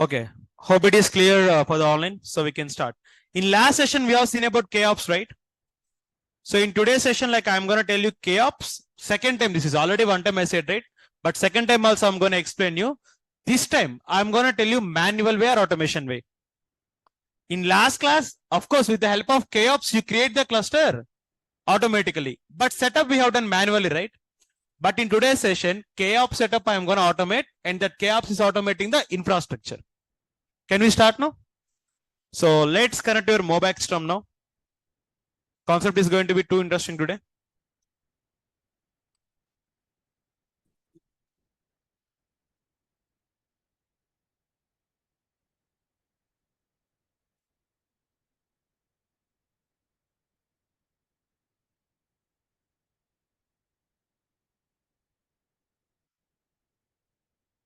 Okay, hope it is clear for the online, so we can start. In last session, we have seen about Kops, right? So in today's session, like I'm going to tell you Kops. Second time, this is already one time I said, right? But second time also I'm going to explain you. This time, I'm going to tell you manual way or automation way. In last class, of course, with the help of Kops, you create the cluster automatically. But setup we have done manually, right? But in today's session, Kops setup I'm going to automate, and that Kops is automating the infrastructure. Can we start now? So let's connect your MOBAC system now. Concept is going to be too interesting today.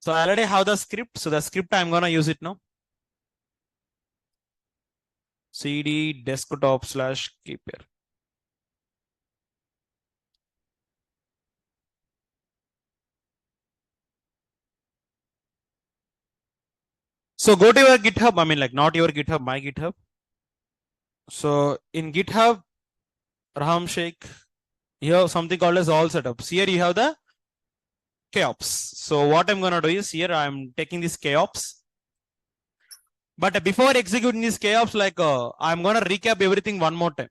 So I already have the script. So the script I'm going to use it now. CD desktop / keeper. So go to your GitHub. I mean, like not your GitHub, my GitHub. So in GitHub, Raham Sheikh, you have something called as all setups. Here you have the Kops. So what I'm going to do is here I'm taking this Kops. But before executing this Kops, like I'm going to recap everything one more time.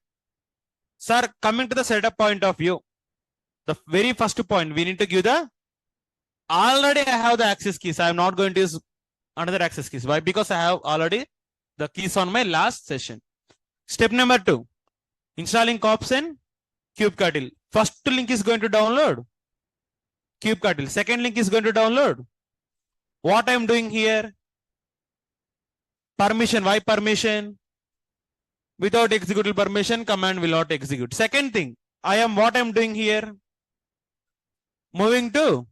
Sir, coming to the setup point of view, the very first point, we need to give the, already I have the access keys. I'm not going to use another access keys. Why? Because I have already the keys on my last session. Step number 2, installing Kops and kubectl. First link is going to download kubectl. Second link is going to download. What I'm doing here? Permission. Why permission? Without executable permission, command will not execute. Second thing, what I'm doing here? Moving to,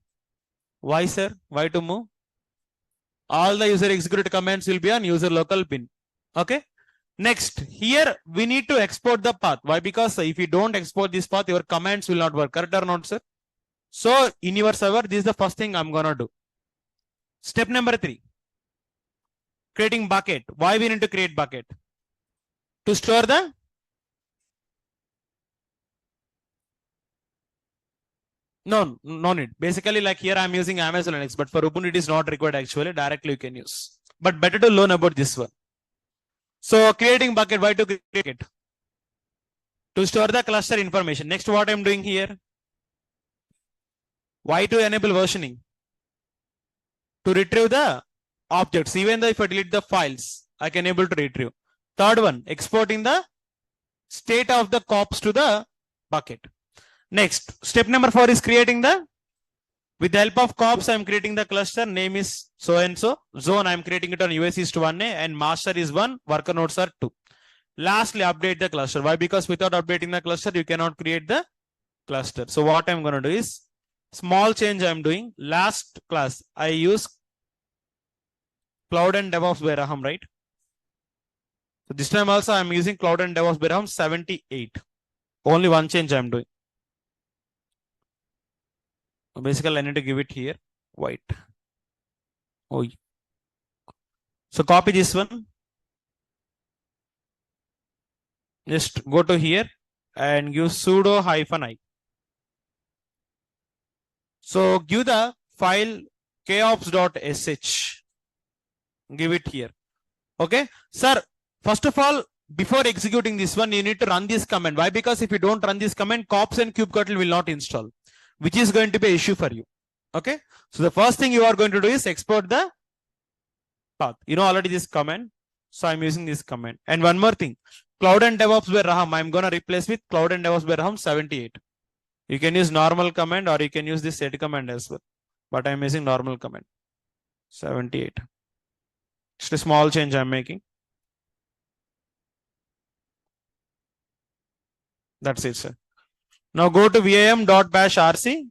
why sir? Why to move? All the user executed commands will be on user local pin. Okay. Next, here we need to export the path. Why? Because if you don't export this path, your commands will not work. Correct or not, sir? So in your server, this is the first thing I'm gonna do. Step number 3, creating bucket. Why we need to create bucket? To store the no need. Basically, like here I'm using Amazon Linux, but for Ubuntu it is not required actually. Directly you can use. But better to learn about this one. So creating bucket, why to create it? To store the cluster information. Next, what I'm doing here? Why to enable versioning? To retrieve the objects. Even though if I delete the files, I can able to retrieve. Third one, exporting the state of the Kops to the bucket. Next, step number 4 is creating the, with the help of Kops, I'm creating the cluster. Name is so and so. Zone, I'm creating it on US East 1A, and master is 1, worker nodes are 2. Lastly, update the cluster. Why? Because without updating the cluster, you cannot create the cluster. So what I'm going to do is, small change I'm doing. Last class, I use Cloud and DevOps by Raham, right? So this time also I'm using Cloud and DevOps by Raham 78. Only one change I'm doing. So basically, I need to give it here white. Oh, so copy this one. Just go to here and give sudo -i. So give the file kops.sh. Give it here. Okay, sir. First of all, before executing this one, you need to run this command. Why? Because if you don't run this command, Kops and kubectl will not install, which is going to be an issue for you. Okay. So the first thing you are going to do is export the path. You know already this command. So I'm using this command. And one more thing, Cloud and DevOps by Raham, I'm going to replace with Cloud and DevOps by Raham 78. You can use normal command or you can use this set command as well. But I'm using normal command 78. Just a small change I'm making. That's it, sir. Now go to vim.bash rc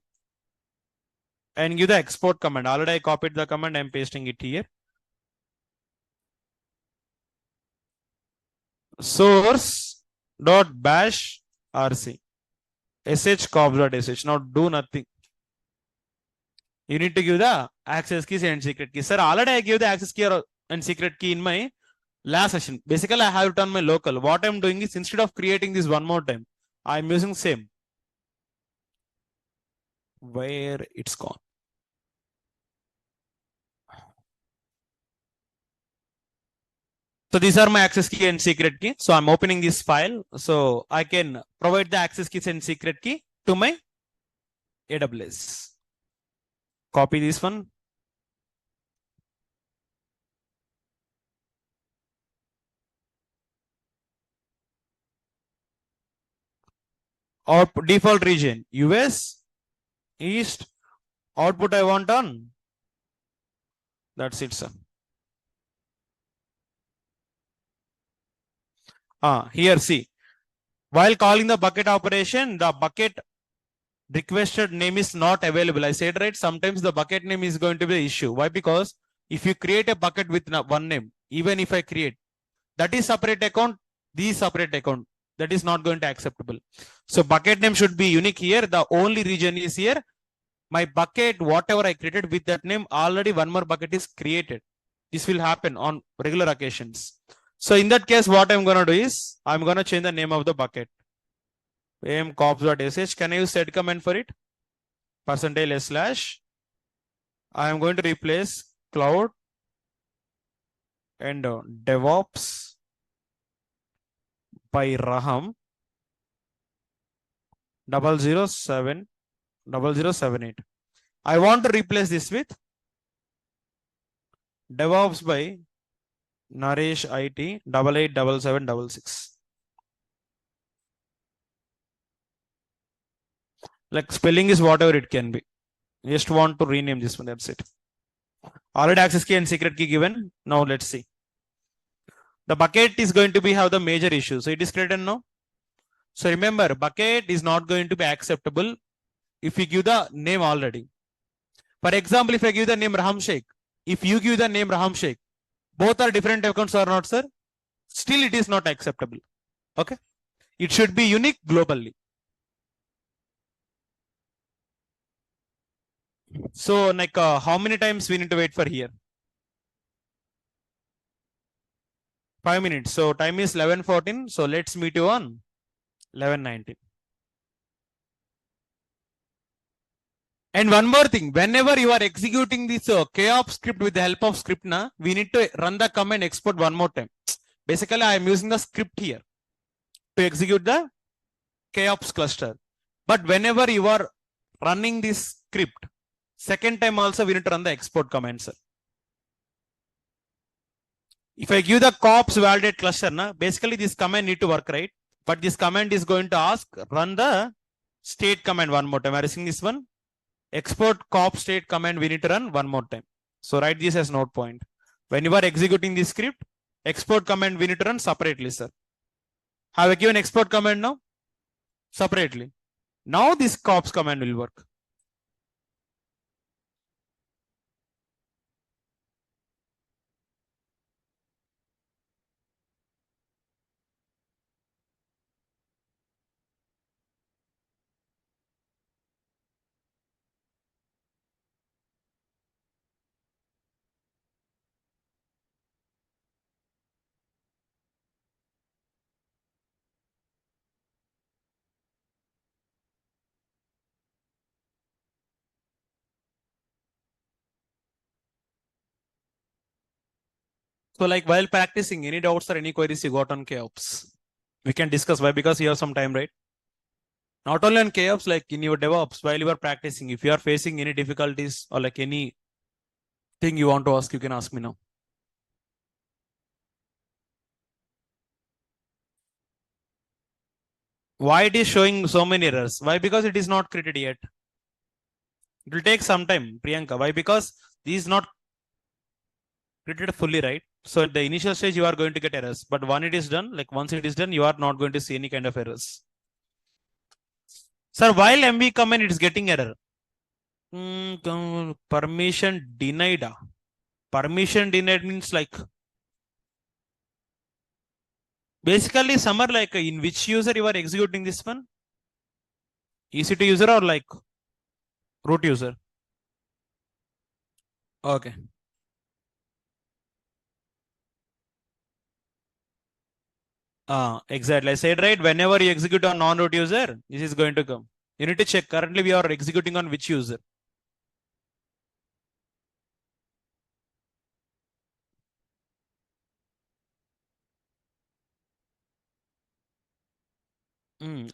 and give the export command. Already I copied the command. I'm pasting it here. Source.bash rc sh-kops.sh. Now do nothing. You need to give the access keys and secret keys. Sir, already I give the access key or and secret key in my last session. Basically, I have it on my local. What I'm doing is instead of creating this one more time, I'm using same. Where it's gone. So these are my access key and secret key. So I'm opening this file. So I can provide the access keys and secret key to my AWS. Copy this one. Or default region, US, East, output I want on. That's it, sir. Here, see. While calling the bucket operation, the bucket requested name is not available. I said, right, sometimes the bucket name is going to be the issue. Why? Because if you create a bucket with one name, even if I create, that is separate account, this separate account, that is not going to acceptable. So bucket name should be unique here. The only region is here. My bucket, whatever I created with that name, already one more bucket is created. This will happen on regular occasions. So in that case, what I'm going to do is, I'm going to change the name of the bucket. kops.sh. Can I use set command for it? %s/. I am going to replace cloud and DevOps by Raham 0070078. I want to replace this with DevOps by Naresh IT 887766. Like spelling is whatever it can be. Just want to rename this one. That's it. Already access key and secret key given. Now let's see. The bucket is going to be have the major issue. So it is created now. So remember, bucket is not going to be acceptable if you give the name already. For example, if I give the name Raham Sheikh, if you give the name Raham Sheikh, both are different accounts or not, sir? Still, it is not acceptable. Okay. It should be unique globally. So, like, how many times we need to wait for here? 5 minutes. So, time is 11:14. So, let's meet you on 11:19. And one more thing, whenever you are executing this Kops script with the help of script, we need to run the command export one more time. Basically, I am using the script here to execute the Kops cluster. But whenever you are running this script, second time also we need to run the export command, sir. If I give the Kops validate cluster, basically this command need to work, right? But this command is going to ask, run the state command one more time. Are you seeing this one? Export Kops state command we need to run one more time. So write this as node point. When you are executing this script, export command we need to run separately, sir. Have I given export command now? Separately. Now this Kops command will work. So like while practicing, any doubts or any queries you got on Kops? We can discuss why, because you have some time, right? Not only on Kops, like in your DevOps, while you are practicing, if you are facing any difficulties or like any thing you want to ask, you can ask me now. Why it is showing so many errors? Why? Because it is not created yet. It will take some time, Priyanka. Why? Because this is not created fully, right? So at the initial stage, you are going to get errors. But when it is done, like once it is done, you are not going to see any kind of errors. Sir, while MV command, it is getting error. Permission denied. Permission denied means like basically somewhere like in which user you are executing this one? EC2 user or like root user? Okay. Exactly. I said right, whenever you execute on non-root user, this is going to come. You need to check. Currently, we are executing on which user.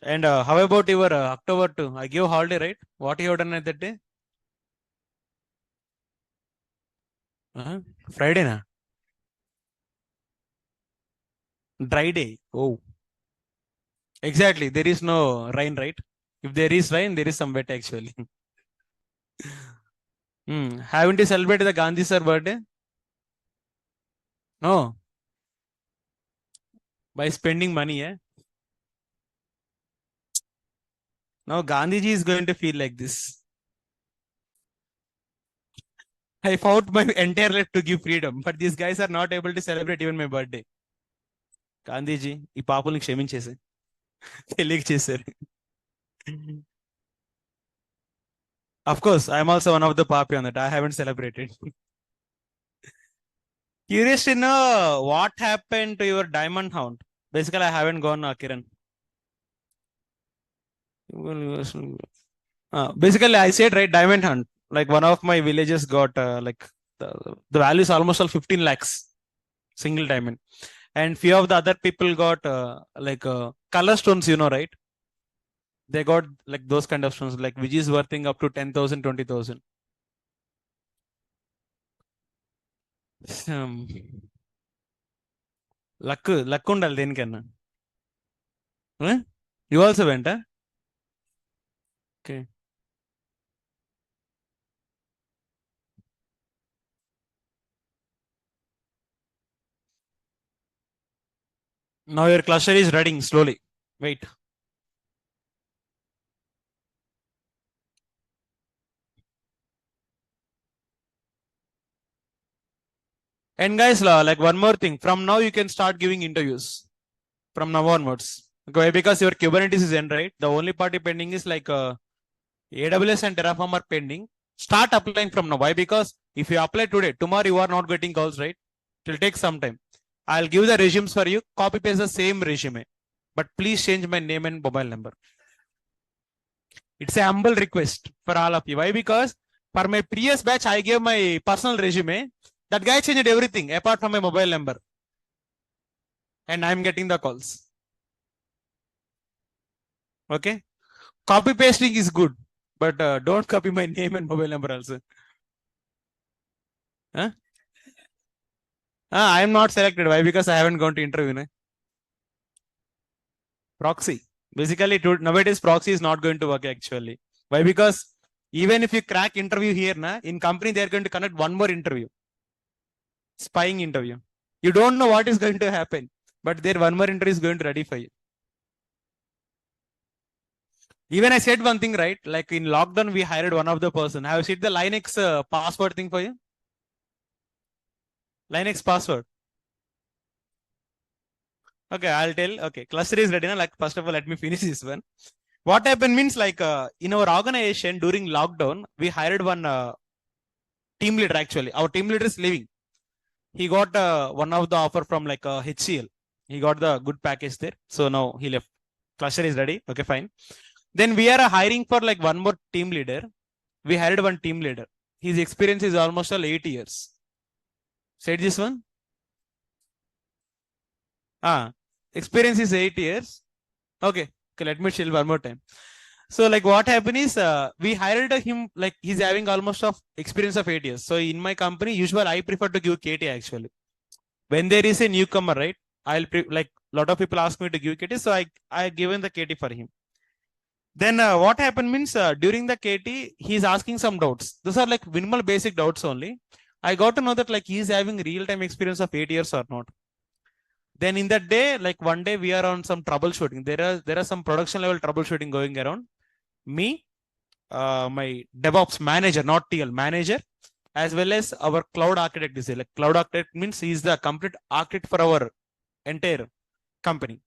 And how about your October 2? I give holiday, right? What you have done at that day? Uh-huh. Friday, na? Dry day. Oh, exactly. There is no rain, right? If there is rain, there is some wet actually. Haven't you celebrated the Gandhi sir birthday? No, by spending money, eh? Now Gandhiji is going to feel like this. I fought my entire life to give freedom, but these guys are not able to celebrate even my birthday. Gandhiji ఈ పాపుల్ని క్షమించేసి తెలియక చేశారు. Of course, I am also one of the papi on that. I haven't celebrated. Curious to know what happened to your diamond hound. Basically, I haven't gone, Kiran. Basically, I said right, diamond hunt. Like one of my villages got like the value is almost all 15 lakhs single diamond, and few of the other people got like color stones, you know, right? They got like those kind of stones, like which is worthing up to 10,000, 20,000. Luck ఉండాలి దేనికన్నా. You also went, huh? Okay. Now your cluster is running slowly. Wait. And guys, like one more thing. From now you can start giving interviews. From now onwards. Okay, because your Kubernetes is end, right? The only party pending is like AWS and Terraform are pending. Start applying from now. Why? Because if you apply today, tomorrow you are not getting calls, right? It will take some time. I'll give the resumes for you. Copy paste the same resume. But please change my name and mobile number. It's a humble request for all of you. Why? Because for my previous batch, I gave my personal resume. That guy changed everything apart from my mobile number. And I'm getting the calls. Okay. Copy pasting is good, but don't copy my name and mobile number also. Huh? I am not selected. Why? Because I haven't gone to interview. No? Proxy. Basically, nowadays proxy is not going to work actually. Why? Because even if you crack interview here, in company they are going to conduct one more interview. Spying interview. You don't know what is going to happen, but there one more interview is going to ready for you. Even I said one thing, right? Like in lockdown, we hired one of the person. Have you seen the Linux password thing for you? Linux password. Okay, I'll tell. Okay, cluster is ready now. Like first of all, let me finish this one. What happened means like in our organization during lockdown, we hired one team leader actually. Our team leader is leaving. He got one of the offer from like HCL. He got the good package there. So now he left. Cluster is ready. Okay, fine. Then we are hiring for like one more team leader. We hired one team leader. His experience is almost all 8 years. Said this one? Experience is 8 years. Okay, let me chill one more time. So like what happened is we hired him, like he's having almost of experience of 8 years. So in my company, usually I prefer to give KT actually. When there is a newcomer, right? Like lot of people ask me to give KT. So I given the KT for him. Then what happened means during the KT, he's asking some doubts. Those are like minimal basic doubts only. I got to know that like he's having real-time experience of 8 years or not. Then in that day, like one day we are on some troubleshooting. There are some production level troubleshooting going around. Me, my DevOps manager, not TL manager, as well as our cloud architect is there. Like cloud architect means he's the complete architect for our entire company.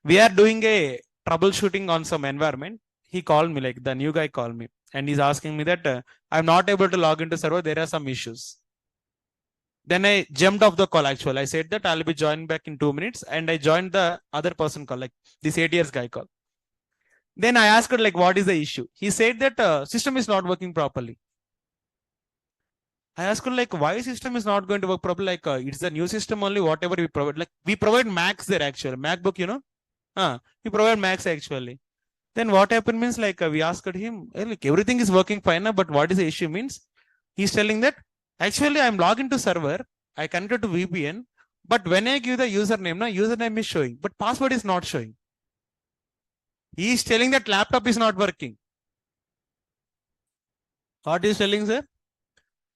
We are doing a troubleshooting on some environment. He called me, like the new guy called me, and he's asking me that I'm not able to log into server. There are some issues. Then I jumped off the call actually. I said that I'll be joining back in 2 minutes, and I joined the other person call, like this 8 years guy call. Then I asked her, like, what is the issue? He said that system is not working properly. I asked her, like, why system is not going to work properly? Like, it's the new system only, whatever we provide. Like, we provide Macs there actually. MacBook, we provide Macs actually. Then what happened means, like, we asked him, hey, like, everything is working fine now, but what is the issue means? He's telling that, actually, I'm logged into server, I connected to VPN, but when I give the username, username is showing, but password is not showing. He is telling that laptop is not working. What is telling, sir?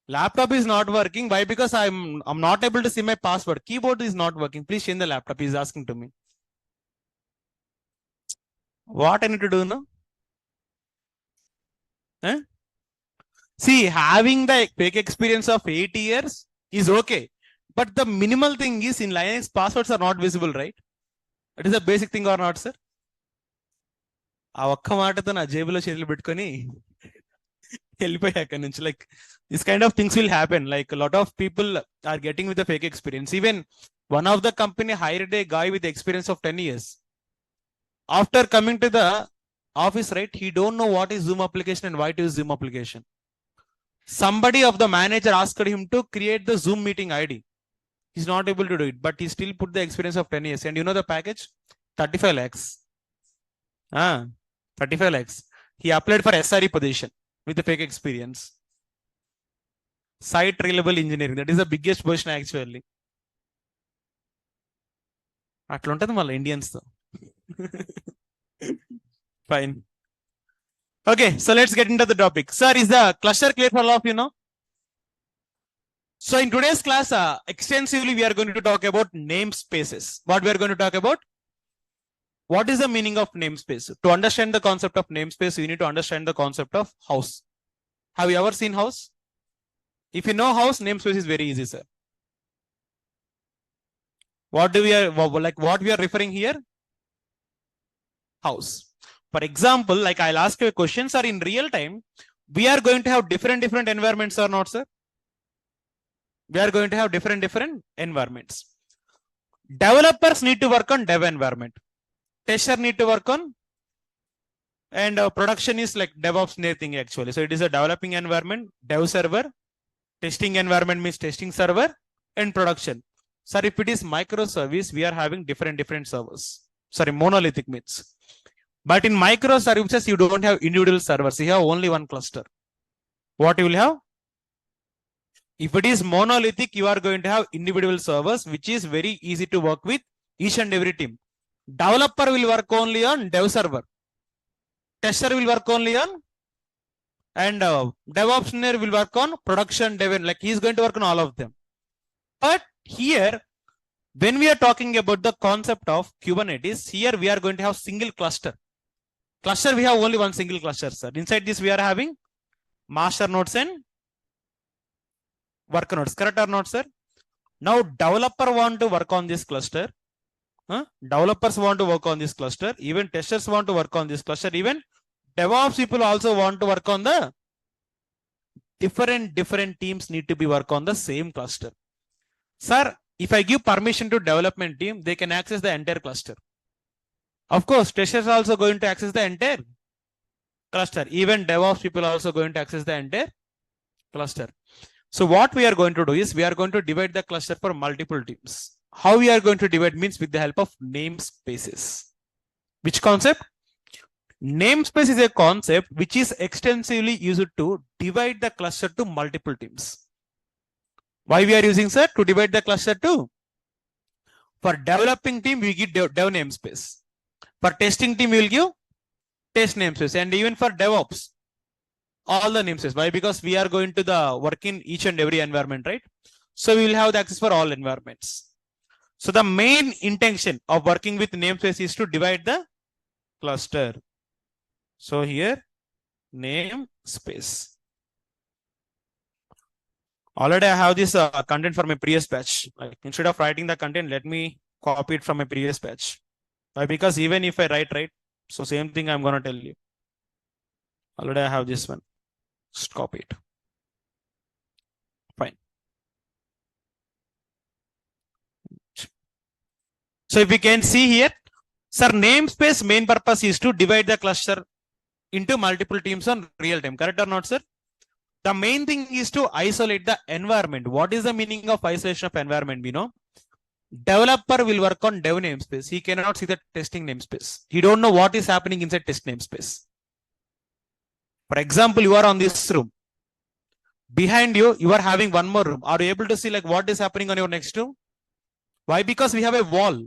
Laptop is not working. Why? Because I'm not able to see my password. Keyboard is not working. Please change the laptop. He's asking to me. What I need to do now? Eh? See, having the fake experience of 8 years is okay. But the minimal thing is, in Linux, passwords are not visible, right? It is a basic thing or not, sir? ఆ ఒక్క మాటతో నా జేబులో చేతులు పెట్టుకొని వెళ్ళిపోయా అక్కడి నుంచి. Like, this kind of things will happen. Like, a lot of people are getting with the fake experience. Even one of the company hired a guy with experience of 10 years. After coming to the office, right, he don't know what is Zoom application and why to use Zoom application. Somebody of the manager asked him to create the Zoom meeting ID. He's not able to do it, but he still put the experience of 10 years. And you know the package? 35 lakhs. 35 lakhs. He applied for SRE position with the fake experience. Site reliable engineering. That is the biggest position actually. అట్లా ఉంటుంది మళ్ళీ Indians తో. Fine. Okay, so let's get into the topic. Sir, is the cluster clear for all of you now? So in today's class, extensively we are going to talk about namespaces. What we are going to talk about? What is the meaning of namespace? To understand the concept of namespace, you need to understand the concept of house. Have you ever seen house? If you know house, namespace is very easy, sir. What we are referring here? House. For example, like I'll ask you a question, sir, in real time, we are going to have different environments or not, sir? We are going to have different environments. Developers need to work on dev environment. Tester need to work on, and production is like DevOps thing actually. So it is a developing environment, dev server, testing environment means testing server, and production. Sir, if it is microservice, we are having different servers. Sorry, monolithic means. But in microservices, you don't have individual servers. You have only one cluster. What you will have? If it is monolithic, you are going to have individual servers, which is very easy to work with each and every team. Developer will work only on dev server. Tester will work only on, and DevOps engineer will work on production dev. Like, he is going to work on all of them. But here, when we are talking about the concept of Kubernetes, here we are going to have single cluster. Cluster, we have only one single cluster, sir. Inside this, we are having master nodes and worker nodes. Correct or not, sir? Now, developer want to work on this cluster. Developers want to work on this cluster. Even testers want to work on this cluster. Even DevOps people also want to work on the different teams need to be work on the same cluster. Sir, if I give permission to development team, they can access the entire cluster. Of course, testers also going to access the entire cluster. Even DevOps people also going to access the entire cluster. So what we are going to do is, we are going to divide the cluster for multiple teams. How we are going to divide means with the help of namespaces. Which concept? Namespace is a concept which is extensively used to divide the cluster to multiple teams. Why we are using, sir? To divide the cluster to? For developing team, we give dev namespace. For testing team, we will give test namespace. And even for DevOps, all the namespace. Why? Because we are going to the work in each and every environment, right? So we will have the access for all environments. So the main intention of working with namespace is to divide the cluster. So here, namespace. Already I have this content from my previous batch. Like, instead of writing the content, let me copy it from my previous batch. Why? Because even if I write, so same thing I'm going to tell you. Already I have this one. Just copy it. Fine. So if we can see here, sir, namespace main purpose is to divide the cluster into multiple teams on real time. Correct or not, sir? The main thing is to isolate the environment. What is the meaning of isolation of environment? We know developer will work on dev namespace. He cannot see the testing namespace. He don't know what is happening inside test namespace. For example, you are on this room. Behind you, you are having one more room. Are you able to see like what is happening on your next room? Why? Because we have a wall.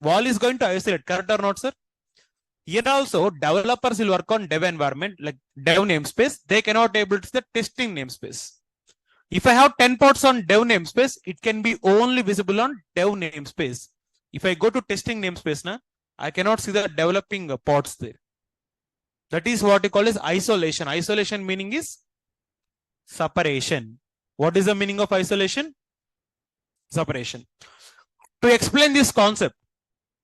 Wall is going to isolate. Correct or not, sir? Here also, developers will work on dev environment, like dev namespace. They cannot able to see the testing namespace. If I have 10 ports on dev namespace, it can be only visible on dev namespace. If I go to testing namespace, I cannot see the developing ports there. That is what we call as isolation. Isolation meaning is separation. What is the meaning of isolation? Separation. To explain this concept,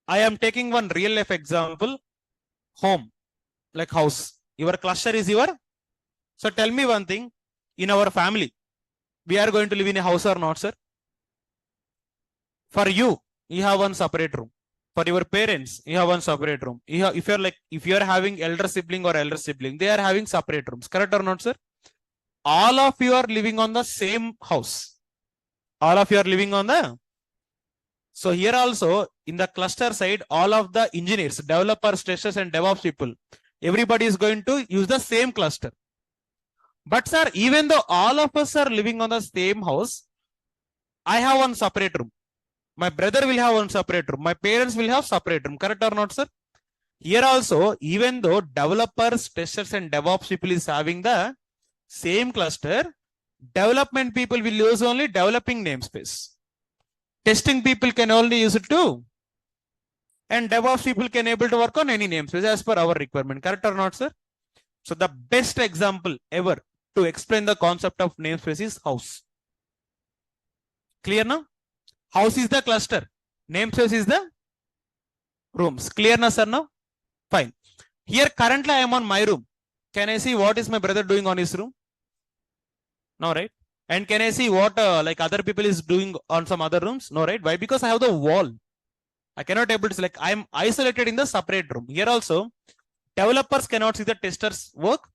I am taking one real life example. Home, like house. Your cluster is your. So tell me one thing. In our family, we are going to live in a house or not, sir? For you, you have one separate room. For your parents, you have one separate room. If you are having elder sibling or elder sibling, they are having separate rooms. Correct or not, sir? All of you are living on the same house. All of you are living on the. So here also in the cluster side, all of the engineers, developers, testers, and DevOps people, everybody is going to use the same cluster. But sir, even though all of us are living on the same house, I have one separate room. My brother will have one separate room. My parents will have separate room. Correct or not, sir? Here also, even though developers, testers, and DevOps people is having the same cluster, development people will use only developing namespace. Testing people can only use it too. And DevOps people can able to work on any namespace as per our requirement. Correct or not, sir? So the best example ever to explain the concept of namespace is house. Clear now? House is the cluster. Namespace is the rooms. Clear now, sir? Now? Fine. Here currently I am on my room. Can I see what is my brother doing on his room? No, right? And can I see what like other people is doing on some other rooms? No, right? Why? Because I have the wall. I cannot able to select. I am isolated in the separate room. Here also, developers cannot see the testers work.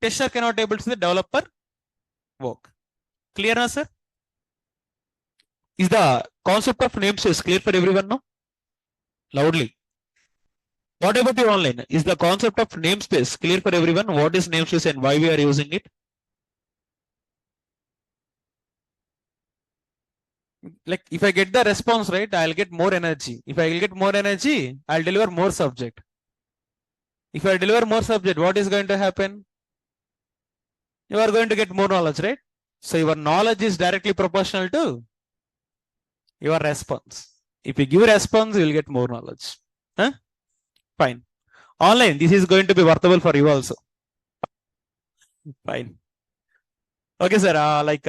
Tester cannot able to see the developer work. Clear now, sir? Is the concept of namespace clear for everyone now? Loudly. What about you online? Is the concept of namespace clear for everyone? What is namespace and why we are using it? Like if I get the response right, I'll get more energy. If I will get more energy, I'll deliver more subject. If I deliver more subject, what is going to happen? You are going to get more knowledge, right? So your knowledge is directly proportional to your response. If you give response, you will get more knowledge. Huh? Fine. Online, this is going to be worthwhile for you also. Fine. Okay, sir.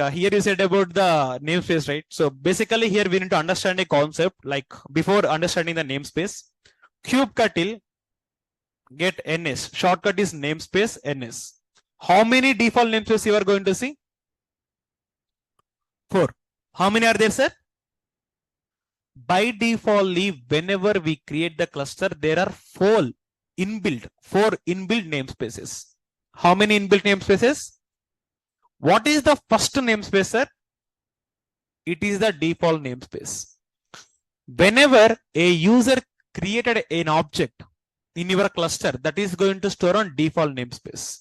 Here you said about the namespace, right? So basically here we need to understand a concept like before understanding the namespace. Kubectl get NS. Shortcut is namespace NS. How many default namespaces you are going to see? 4. How many are there, sir? By default, whenever we create the cluster, there are 4 inbuilt namespaces. How many inbuilt namespaces? What is the first namespace, sir? It is the default namespace. Whenever a user created an object in your cluster, that is going to store on default namespace.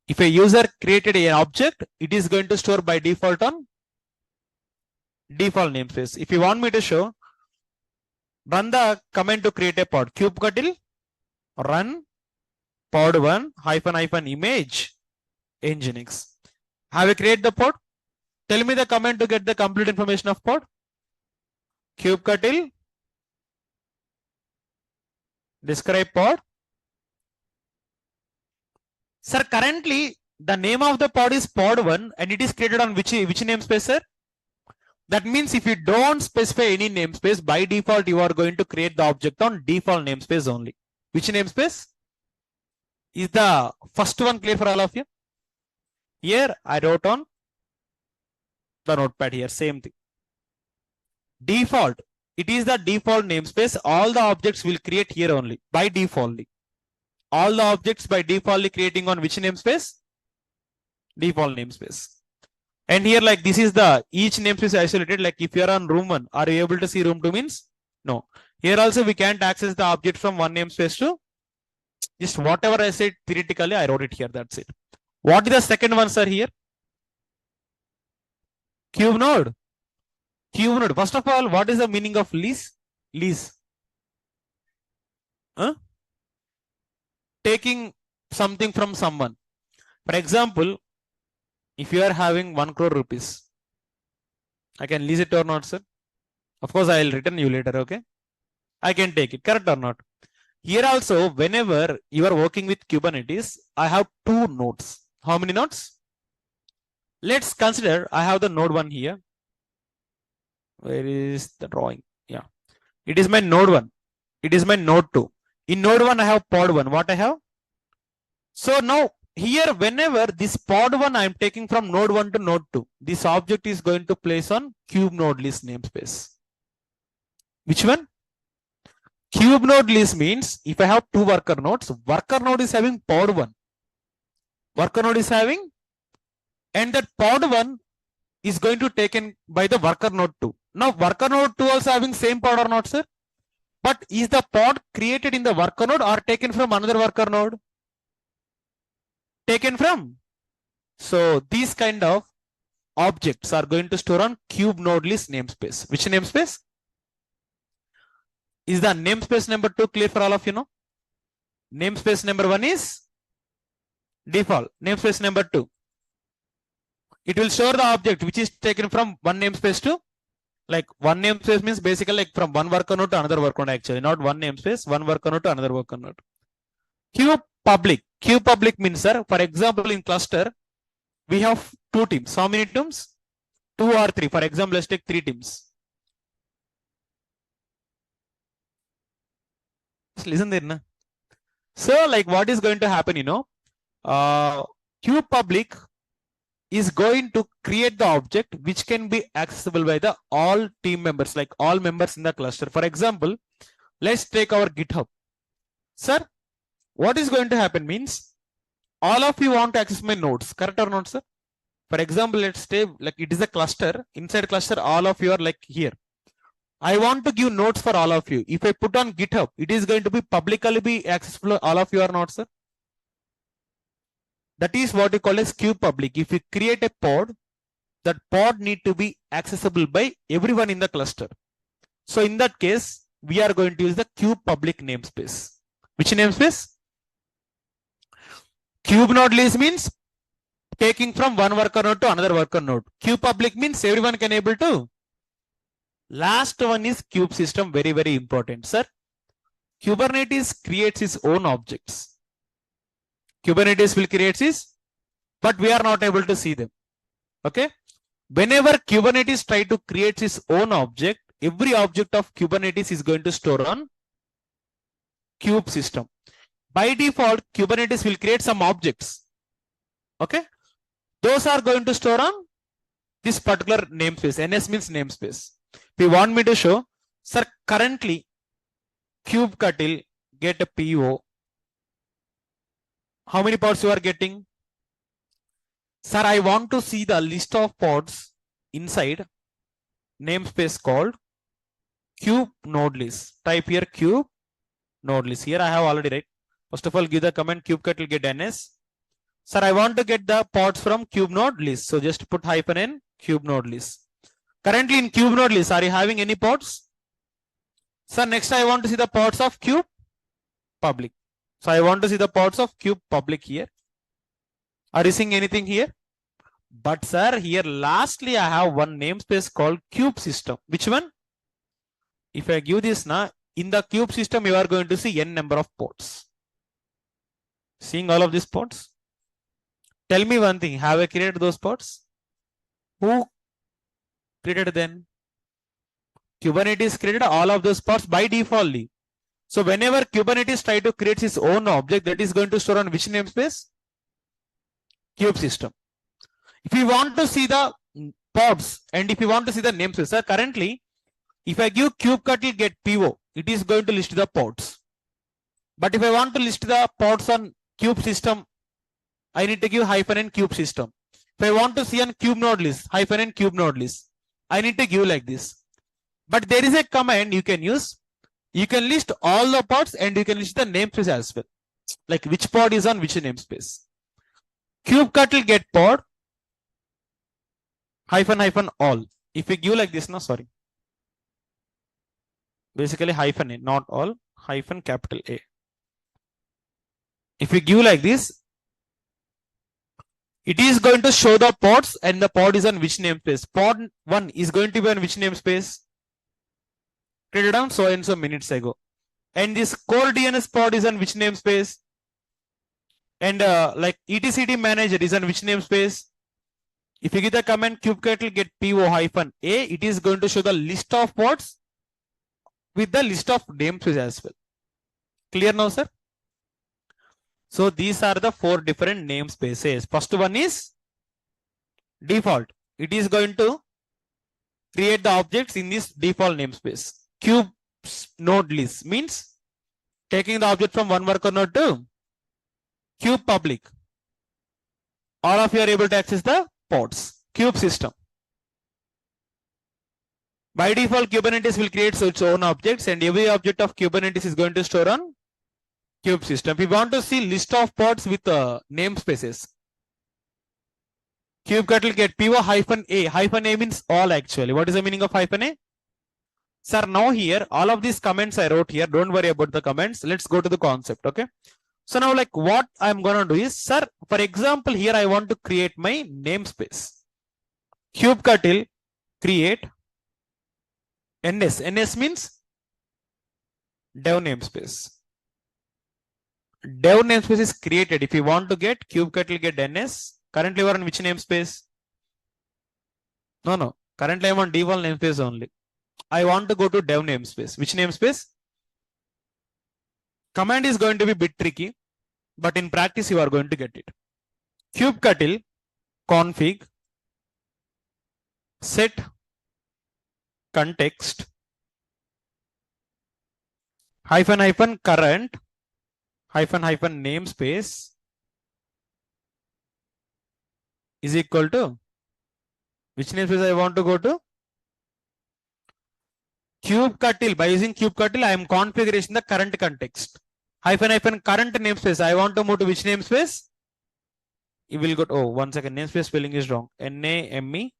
If a user created an object, it is going to store by default on default namespace. If you want me to show, run the command to create a pod. Kubectl run pod1 -- image nginx. Have you created the pod? Tell me the command to get the complete information of pod. Kubectl describe pod. Sir, currently the name of the pod is pod1 and it is created on which namespace, sir? That means if you don't specify any namespace, by default you are going to create the object on default namespace only. Which namespace? Is the first one clear for all of you? Here I wrote on the notepad here, same thing. Default it is the default namespace. All the objects will create here only by default. All the objects by default creating on which namespace? Default namespace. And here, like, this is the each namespace isolated. Like, if you are on room 1, are you able to see room 2 means? No. Here also we can't access the object from one namespace to just whatever I said theoretically, I wrote it here. That's it. What is the second one, sir? Here, cube node. Cube node. First of all, what is the meaning of lease? Lease. Huh? Taking something from someone. For example, if you are having 1 crore rupees, I can lease it or not, sir? Of course, I will return you later, okay? I can take it, correct or not? Here also, whenever you are working with Kubernetes, I have 2 nodes. How many nodes? Let's consider I have the node 1 here. Where is the drawing? Yeah. It is my node 1. It is my node 2. In node 1, I have pod 1. What I have? So now, here, whenever this pod 1 I am taking from node 1 to node 2, this object is going to place on cube node list namespace. Which one? Cube node list means if I have 2 worker nodes, worker node is having pod 1. Worker node is having, and that pod 1 is going to taken by the worker node 2. Now worker node 2 also having same pod or not, sir? But is the pod created in the worker node or taken from another worker node? Taken from. So these kind of objects are going to store on cube node list namespace. Which namespace? Is the namespace number 2 clear for all of you know? Namespace number 1 is default. Namespace number 2. It will store the object which is taken from one namespace to, like, one namespace means basically like from one worker node to another worker node, actually not one namespace, one worker node to another worker node. Cube public. Cube public means, sir, for example, in cluster, we have 2 teams. How many teams? 2 or 3. For example, let's take 3 teams. Just listen there, na? So, like, what is going to happen, you know? Cube public is going to create the object which can be accessible by the all team members, like all members in the cluster. For example, let's take our GitHub. Sir, what is going to happen means all of you want to access my nodes, correct or not, sir? For example, let's say like it is a cluster. Inside cluster, all of you are like here. I want to give nodes for all of you. If I put on GitHub, it is going to be publicly be accessible all of you or not, sir? That is what you call as cube public. If you create a pod, that pod need to be accessible by everyone in the cluster. So in that case, we are going to use the cube public namespace. Which namespace? Cube node list means taking from one worker node to another worker node. Cube public means everyone can able to. Last one is cube system, very, very important, sir. Kubernetes creates its own objects. Kubernetes will create this, but we are not able to see them. Okay. Whenever Kubernetes try to create its own object, every object of Kubernetes is going to store on cube system. By default, Kubernetes will create some objects. Okay. Those are going to store on this particular namespace. NS means namespace. If you want me to show, sir, currently kubectl get a PO. How many pods you are getting? Sir, I want to see the list of pods inside namespace called cube node list. Type here cube node list. Here I have already right. First of all, give the command kubectl get ns. Sir, I want to get the pods from cube node list. So just put hyphen n cube node list. Currently in cube node list, are you having any pods? Sir, next I want to see the pods of cube public. So I want to see the pods of cube public here. Are you seeing anything here? But sir, here lastly I have one namespace called cube system. Which one? If I give this now, in the cube system you are going to see n number of pods. Seeing all of these pods? Tell me one thing, have I created those pods? Who created them? Kubernetes created all of those pods by default. So whenever Kubernetes try to create its own object, that is going to store on which namespace? Cube system. If you want to see the pods and if you want to see the namespace, sir, currently If I give kubectl get PO, it is going to list the ports. But if I want to list the ports on kube system, I need to give -n kube system. If I want to see on kube node list, -n kube node list, I need to give like this. But there is a command you can use. You can list all the pods and you can list the namespace as well. Like which pod is on which namespace. Kubectl get pod -all. If we give like this, no, sorry. Basically -a, not all, capital A. If we give like this, it is going to show the pods and the pod is on which namespace. Pod 1 is going to be on which namespace? Created down so and so minutes ago. And this core DNS pod is on which namespace? And like etcd manager is on which namespace? If you give the command kubectl get PO-A, it is going to show the list of pods with the list of namespace as well. Clear now, sir? So these are the 4 different namespaces. First one is default. It is going to create the objects in this default namespace. Cube node list means taking the object from one worker node to cube public. All of you are able to access the pods. Cube system. By default, Kubernetes will create its own objects and every object of Kubernetes is going to store on cube system. We want to see list of pods with namespaces. Kubectl get PO-A. -A means all actually. What is the meaning of -a? Sir, now here, all of these comments I wrote here, don't worry about the comments. Let's go to the concept, okay? So now like what I'm going to do is, sir, for example, here I want to create my namespace. Kubectl create NS. NS means dev namespace. Dev namespace is created. If you want to get kubectl get NS, currently we are on which namespace? No. Currently I'm on default namespace only. I want to go to dev namespace. Which namespace? Command is going to be a bit tricky, but in practice you are going to get it. Kubectl config set context -current -namespace is equal to which namespace I want to go to? Kubectl. By using kubectl, I am configuring the current context. -current namespace. I want to move to which namespace? You will go to, 1 second, namespace spelling is wrong. NAMESPACE.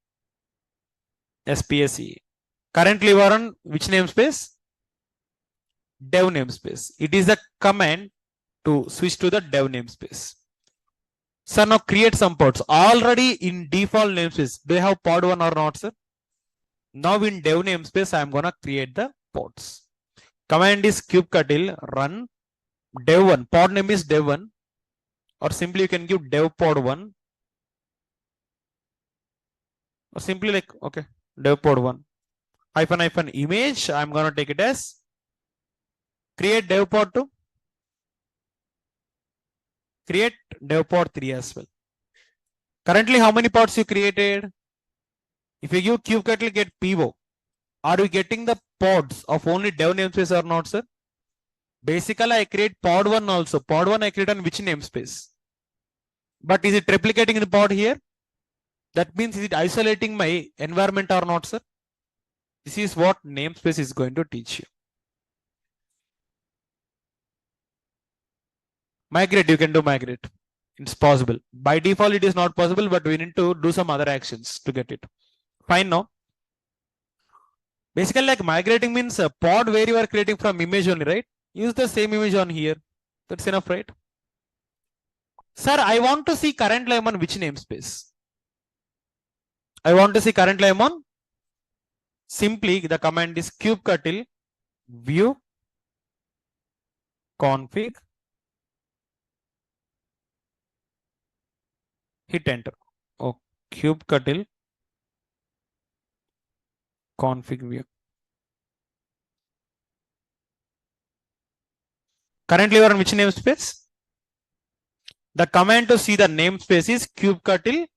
Currently we are on which namespace? Dev namespace. It is the command to switch to the dev namespace. So now create some pods. Already in default namespace, do you have pod 1 or not, sir? Now in dev namespace, I am gonna create the pods. Command is kubectl run dev1. Pod name is dev1, or simply you can give dev pod 1, or simply like okay dev pod 1 -, image. I'm gonna take it as create dev pod 2, create dev pod 3 as well. Currently, how many pods you created? If you give kubectl get PO, are you getting the pods of only dev namespace or not, sir? Basically, I create pod 1 also. Pod 1 I create on which namespace? But is it replicating in the pod here? That means is it isolating my environment or not, sir? This is what namespace is going to teach you. Migrate, you can do migrate. It's possible. By default, it is not possible, but we need to do some other actions to get it. Fine now. Basically, like migrating means a pod where you are creating from image only, right? Use the same image on here. That's enough, right? Sir, I want to see currently I'm on which namespace? I want to see currently I'm on. Simply the command is kubectl view config. Hit enter. Oh, kubectl config view. Currently, we are on which namespace? The command to see the namespace is kubectl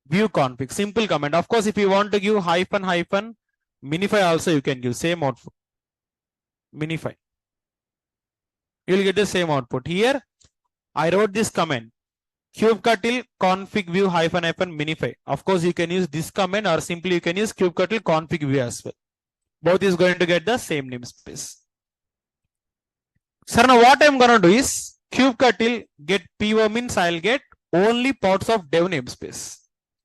view config. Simple command. Of course, if you want to give -, Minify also you can give same output. Minify. You will get the same output. Here, I wrote this command. kubectl config view hyphen minify. Of course, you can use this command or simply you can use kubectl config view as well. Both is going to get the same namespace. So now what I'm going to do is kubectl get PO means I'll get only pods of dev namespace.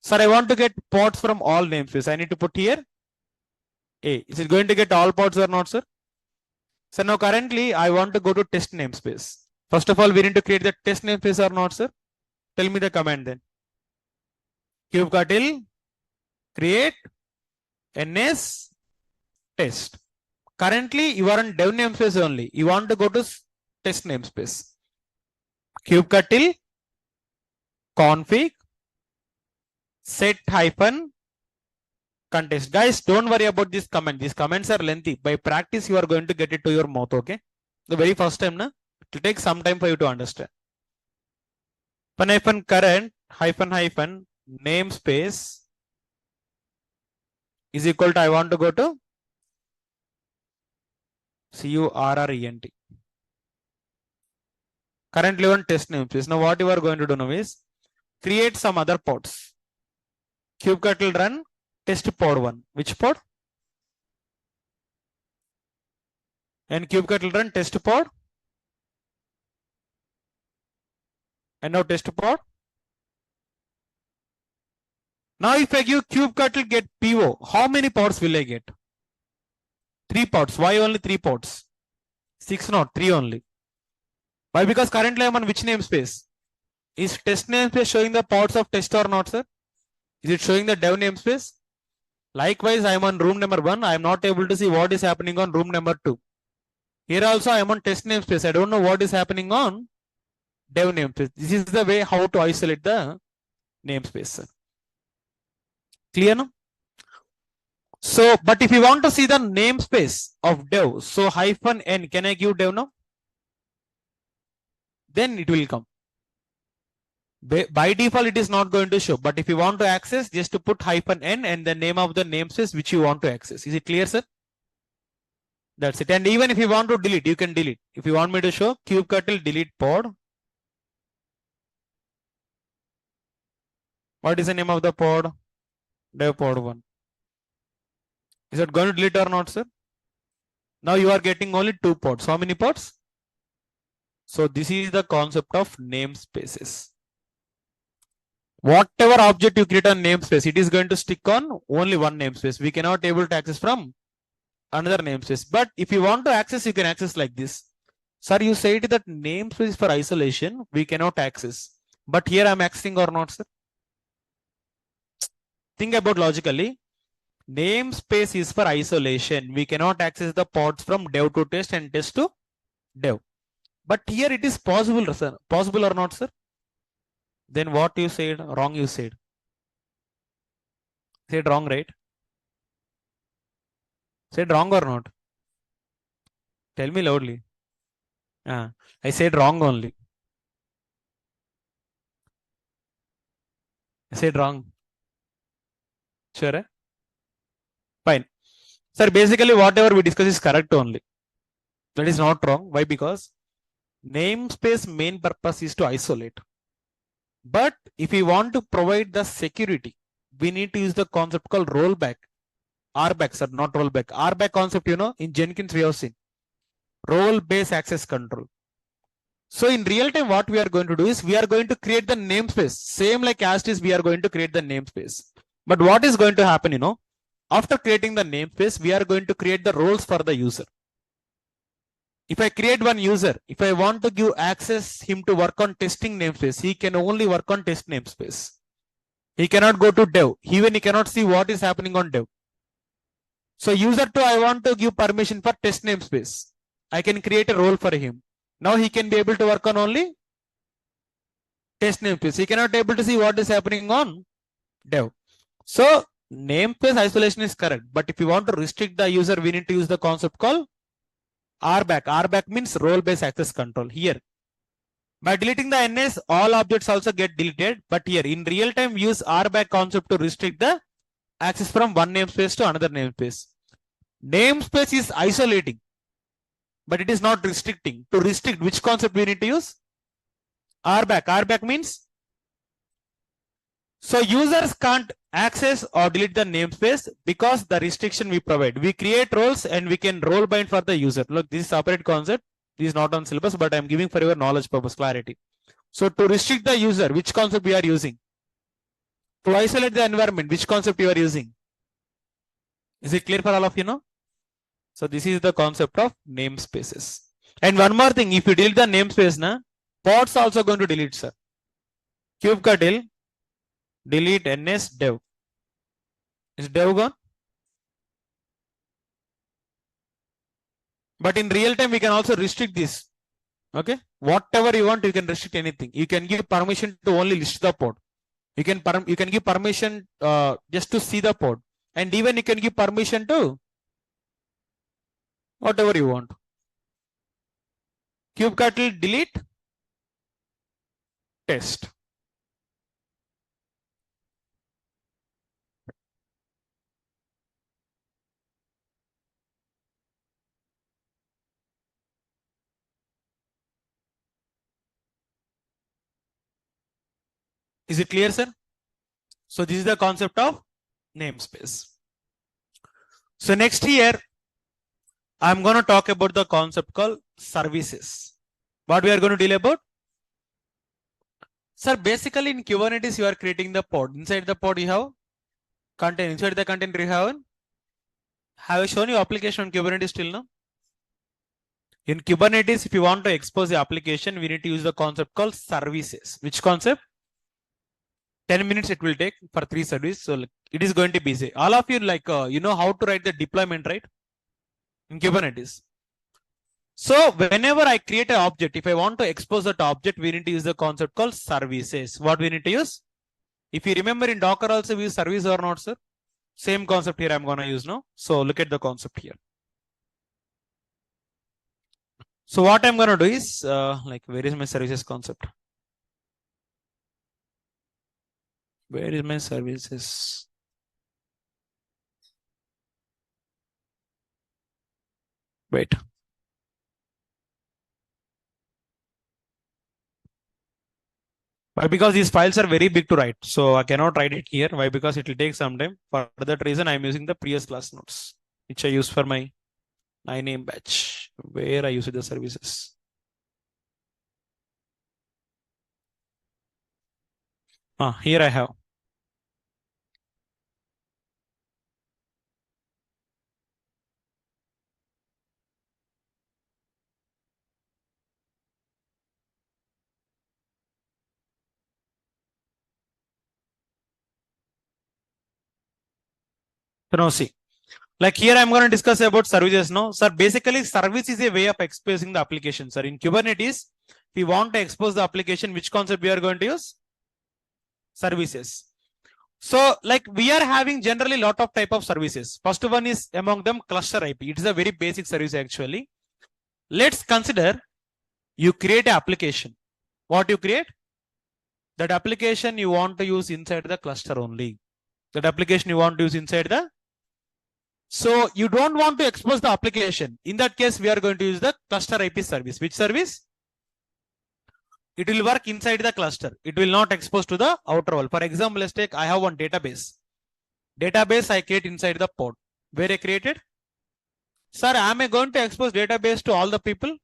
Sir, I want to get pods from all namespace. I need to put here A. Is it going to get all pods or not, sir? So now currently I want to go to test namespace. First of all, we need to create the test namespace or not, sir? Tell me the command then. kubectl create ns test. Currently you are on dev namespace only. You want to go to test namespace. kubectl config set hyphen contest. Guys, don't worry about this comment. These comments are lengthy. By practice, you are going to get it to your mouth, okay? The very first time, na? It will take some time for you to understand. Hyphen current hyphen namespace is equal to I want to go to current. Currently on test namespace. Now what you are going to do now is create some other pods. kubectl run test pod 1. Which pod? And kubectl run test pod. And now test pod. Now if I give kubectl get PO, how many pods will I get? 3 pods. Why only 3 pods? 6 not, 3 only. Why? Because currently I am on which namespace? Is test namespace showing the pods of test or not, sir? Is it showing the dev namespace? Likewise, I am on room number 1. I am not able to see what is happening on room number 2. Here also I am on test namespace. I don't know what is happening on dev namespace. This is the way how to isolate the namespace, sir. Clear now? So, but if you want to see the namespace of dev, so hyphen n, can I give dev now? Then it will come. By default, it is not going to show. But if you want to access, just to put hyphen n and the name of the namespace which you want to access. Is it clear, sir? That's it. And even if you want to delete, you can delete. If you want me to show kubectl delete pod. What is the name of the pod? Dev pod 1. Is it going to delete or not, sir? Now you are getting only 2 pods. How many pods? So this is the concept of namespaces. Whatever object you create on namespace, it is going to stick on only one namespace. We cannot able to access from another namespace. But if you want to access, you can access like this. Sir, you said that namespace for isolation, we cannot access. But here I am accessing or not, sir? Think about logically. Namespace is for isolation. We cannot access the pods from dev to test and test to dev. But here it is possible, sir. Possible or not, sir? Then what you said, wrong you said. Said wrong, right? Said wrong or not? Tell me loudly. I said wrong only. I said wrong. Sure? Eh? Fine. Sir, basically whatever we discuss is correct only. That is not wrong. Why? Because namespace main purpose is to isolate. But if we want to provide the security, we need to use the concept called rollback. RBAC, sir, not rollback. RBAC concept, you know, in Jenkins we have seen. Role-based access control. So in real time, what we are going to do is we are going to create the namespace. Same like as it is, we are going to create the namespace. But what is going to happen, you know, after creating the namespace, we are going to create the roles for the user. If I create one user, if I want to give access him to work on testing namespace, he can only work on test namespace. He cannot go to dev. Even he cannot see what is happening on dev. So user 2, I want to give permission for test namespace. I can create a role for him. Now he can be able to work on only test namespace. He cannot be able to see what is happening on dev. So namespace isolation is correct. But if you want to restrict the user, we need to use the concept called RBAC. RBAC means role-based access control. Here, by deleting the NS, all objects also get deleted. But here, in real time, use RBAC concept to restrict the access from one namespace to another namespace. Namespace is isolating, but it is not restricting. To restrict, which concept we need to use? RBAC. RBAC means, so users can't access or delete the namespace because the restriction we provide. We create roles and we can role bind for the user. Look, this is separate concept. This is not on syllabus, but I'm giving for your knowledge purpose, clarity. So to restrict the user, which concept we are using? To isolate the environment, which concept you are using? Is it clear for all of you now? So this is the concept of namespaces. And one more thing, if you delete the namespace, pods also going to delete, sir. kubectl delete ns dev. Is dev gone? But in real time, we can also restrict this. Okay, whatever you want, you can restrict anything. You can give permission to only list the pod. You can give permission just to see the pod, and even you can give permission to whatever you want. kubectl delete test. Is it clear, sir? So this is the concept of namespace. So next here, I'm going to talk about the concept called services. What we are going to deal about? Sir, basically in Kubernetes, you are creating the pod. Inside the pod, you have content. Inside the content, you have I shown you application on Kubernetes till now? In Kubernetes, if you want to expose the application, we need to use the concept called services. Which concept? 10 minutes it will take for 3 services. So it is going to be easy. All of you you know how to write the deployment, right? In Kubernetes. So whenever I create an object, if I want to expose that object, we need to use the concept called services. What we need to use? If you remember in Docker also we use service or not, sir? Same concept here I'm going to use now. So look at the concept here. So what I'm going to do is, where is my services concept? Where is my services? Wait. Why? Because these files are very big to write. So I cannot write it here. Why? Because it will take some time. For that reason, I'm using the previous class notes, which I use for my name batch, where I use the services. Here I have. So now see, like here I'm going to discuss about services now. Sir, basically service is a way of exposing the application. Sir, in Kubernetes, if we want to expose the application, which concept we are going to use? Services. So like we are having generally lot of type of services. First one is among them cluster IP. It is a very basic service actually. Let's consider you create an application. What you create? That application you want to use inside the cluster only. That application you want to use inside the. So you don't want to expose the application. In that case, we are going to use the cluster IP service. Which service? It will work inside the cluster. It will not expose to the outer wall. For example, let's take, I have one database. Database I create inside the pod. Where I created? Sir, am I going to expose database to all the people?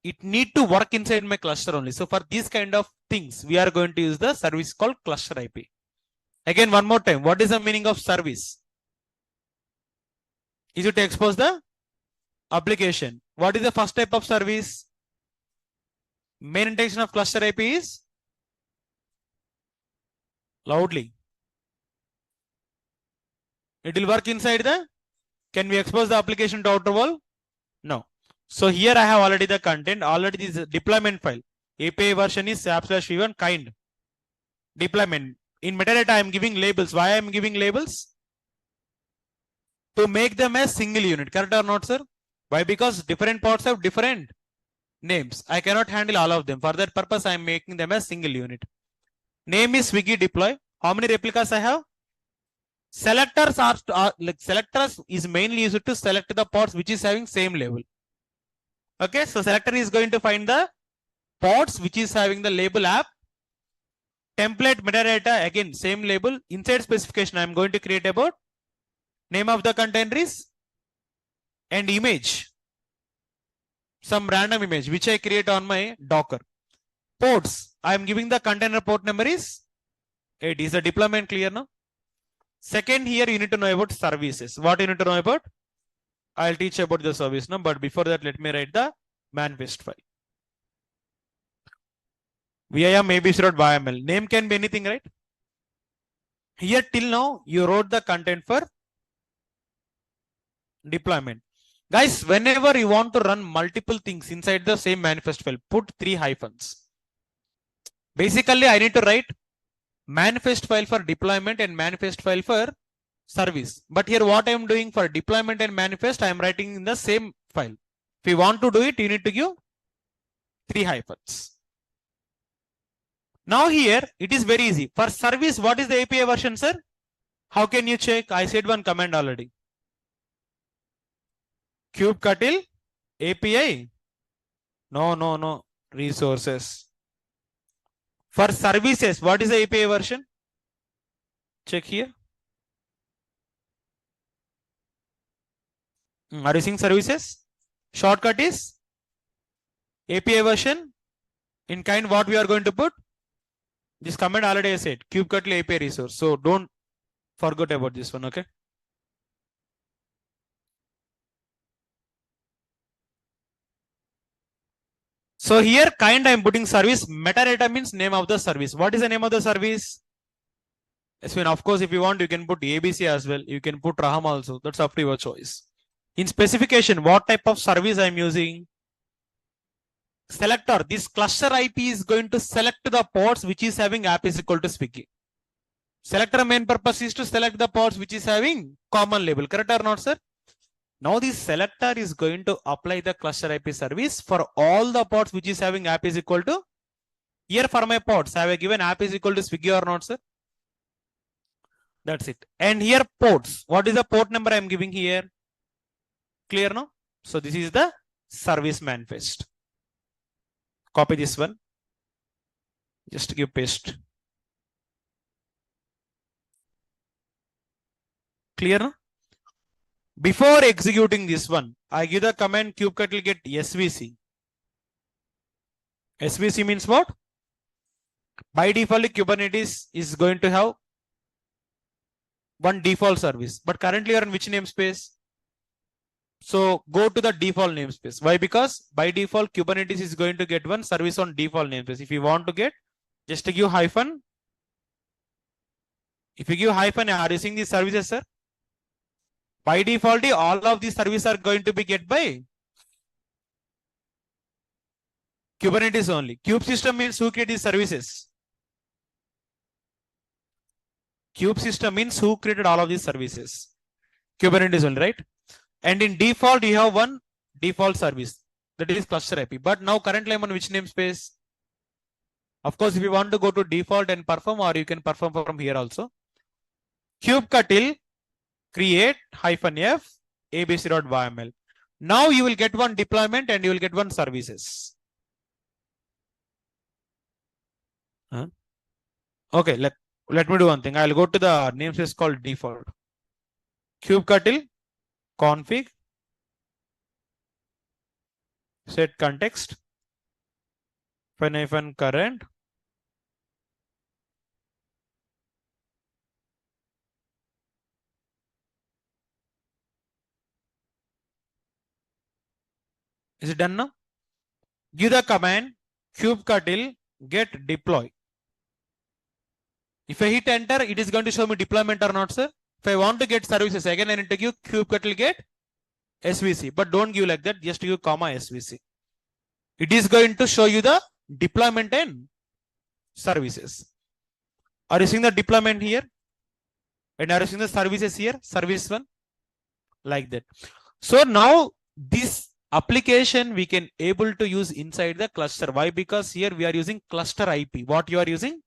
It need to work inside my cluster only. So for these kind of things, we are going to use the service called cluster IP. Again, one more time. What is the meaning of service? Is it to expose the application? What is the first type of service? Main intention of cluster IP is loudly. It will work inside the. Can we expose the application to outer wall? No. So here I have already the content. Already this deployment file. API version is app/v1 kind. Deployment. In metadata I am giving labels. Why I am giving labels? To make them a single unit. Correct or not, sir? Why? Because different pods have different names. I cannot handle all of them. For that purpose, I am making them a single unit. Name is Swiggy deploy. How many replicas I have? Selectors are like selectors is mainly used to select the pods which is having same label. Okay, so selector is going to find the pods which is having the label app. Template metadata, again same label. Inside specification, I'm going to create about name of the container is and image. Some random image which I create on my Docker. Ports, I'm giving the container port number is 8. Is the deployment clear now? Second, here you need to know about services. What you need to know about? I'll teach about the service now, but before that, let me write the manifest file. VIM abc.yml. Name can be anything, right? Here till now, you wrote the content for deployment. Guys, whenever you want to run multiple things inside the same manifest file, put 3 hyphens. Basically, I need to write manifest file for deployment and manifest file for service. But here what I am doing for deployment and manifest, I am writing in the same file. If you want to do it, you need to give 3 hyphens. Now here, it is very easy. For service, what is the API version, sir? How can you check? I said one command already. kubectl API. No. Resources. For services, what is the API version? Check here. Are you seeing services? Shortcut is API version. In kind, what we are going to put? This command already I said, kubectl API resource. So don't forget about this one, okay? So here kind I am putting service. Metadata means name of the service. What is the name of the service? Yes, of course, if you want, you can put ABC as well. You can put Raham also. That's up to your choice. In specification, what type of service I am using? Selector. This cluster IP is going to select the pods which is having app is equal to Swiggy. Selector main purpose is to select the pods which is having common label. Correct or not, sir? Now this selector is going to apply the cluster IP service for all the pods which is having app is equal to. Here for my pods, have I given app is equal to Swiggy or not, sir? That's it. And here ports. What is the port number I am giving here? Clear now? So this is the service manifest. Copy this one. Just give paste. Clear now? Before executing this one, I give the command kubectl get svc. svc means what? By default, Kubernetes is going to have one default service. But currently you are in which namespace? So go to the default namespace. Why? Because by default, Kubernetes is going to get one service on default namespace. If you want to get, just give hyphen. If you give hyphen, are you seeing these services, sir? By default, all of these services are going to be get by Kubernetes only. Kube system means who created these services? Kube system means who created all of these services? Kubernetes only, right? And in default, you have one default service. That is cluster IP. But now currently I'm on which namespace? Of course, if you want to go to default and perform, or you can perform from here also. kubectl create -f abc.yml. Now you will get one deployment and you will get one services. Okay, let me do one thing. I'll go to the namespace called default. kubectl config set context -current Is it done now? Give the command kubectl get deploy. If I hit enter, it is going to show me deployment or not, sir. If I want to get services, again I need to give kubectl get svc, but don't give like that, just give comma svc. It is going to show you the deployment and services. Are you seeing the deployment here? And are you seeing the services here? Service one, like that. So now this application we can able to use inside the cluster. Why? Because here we are using cluster IP. What you are using?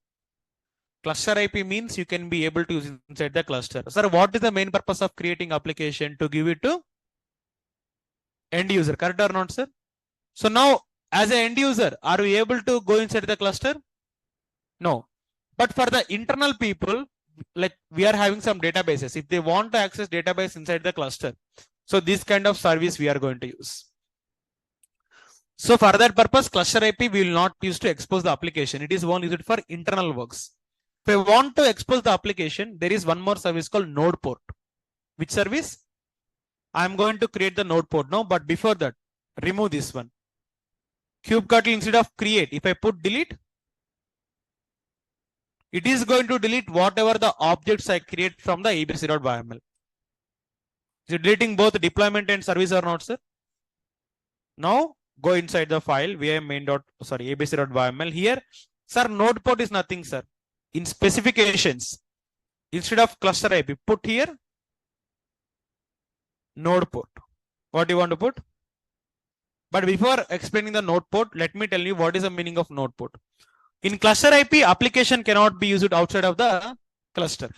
Cluster IP means you can be able to use inside the cluster. Sir, what is the main purpose of creating application? To give it to end user, correct or not, sir? So now, as an end user, are we able to go inside the cluster? No. But for the internal people, like we are having some databases. If they want to access database inside the cluster, so this kind of service we are going to use. So for that purpose, cluster IP we will not use to expose the application. It is only used for internal works. If I want to expose the application, there is one more service called NodePort. Which service? I am going to create the NodePort now, but before that, remove this one. Kubectl instead of create, if I put delete, it is going to delete whatever the objects I create from the abc.yml. Is it deleting both deployment and service or not, sir? Now go inside the file abc.yml. Here, sir, NodePort is nothing, sir. In specifications, instead of cluster IP, put here NodePort. What do you want to put? But before explaining the NodePort, let me tell you what is the meaning of NodePort. In cluster IP, application cannot be used outside of the cluster.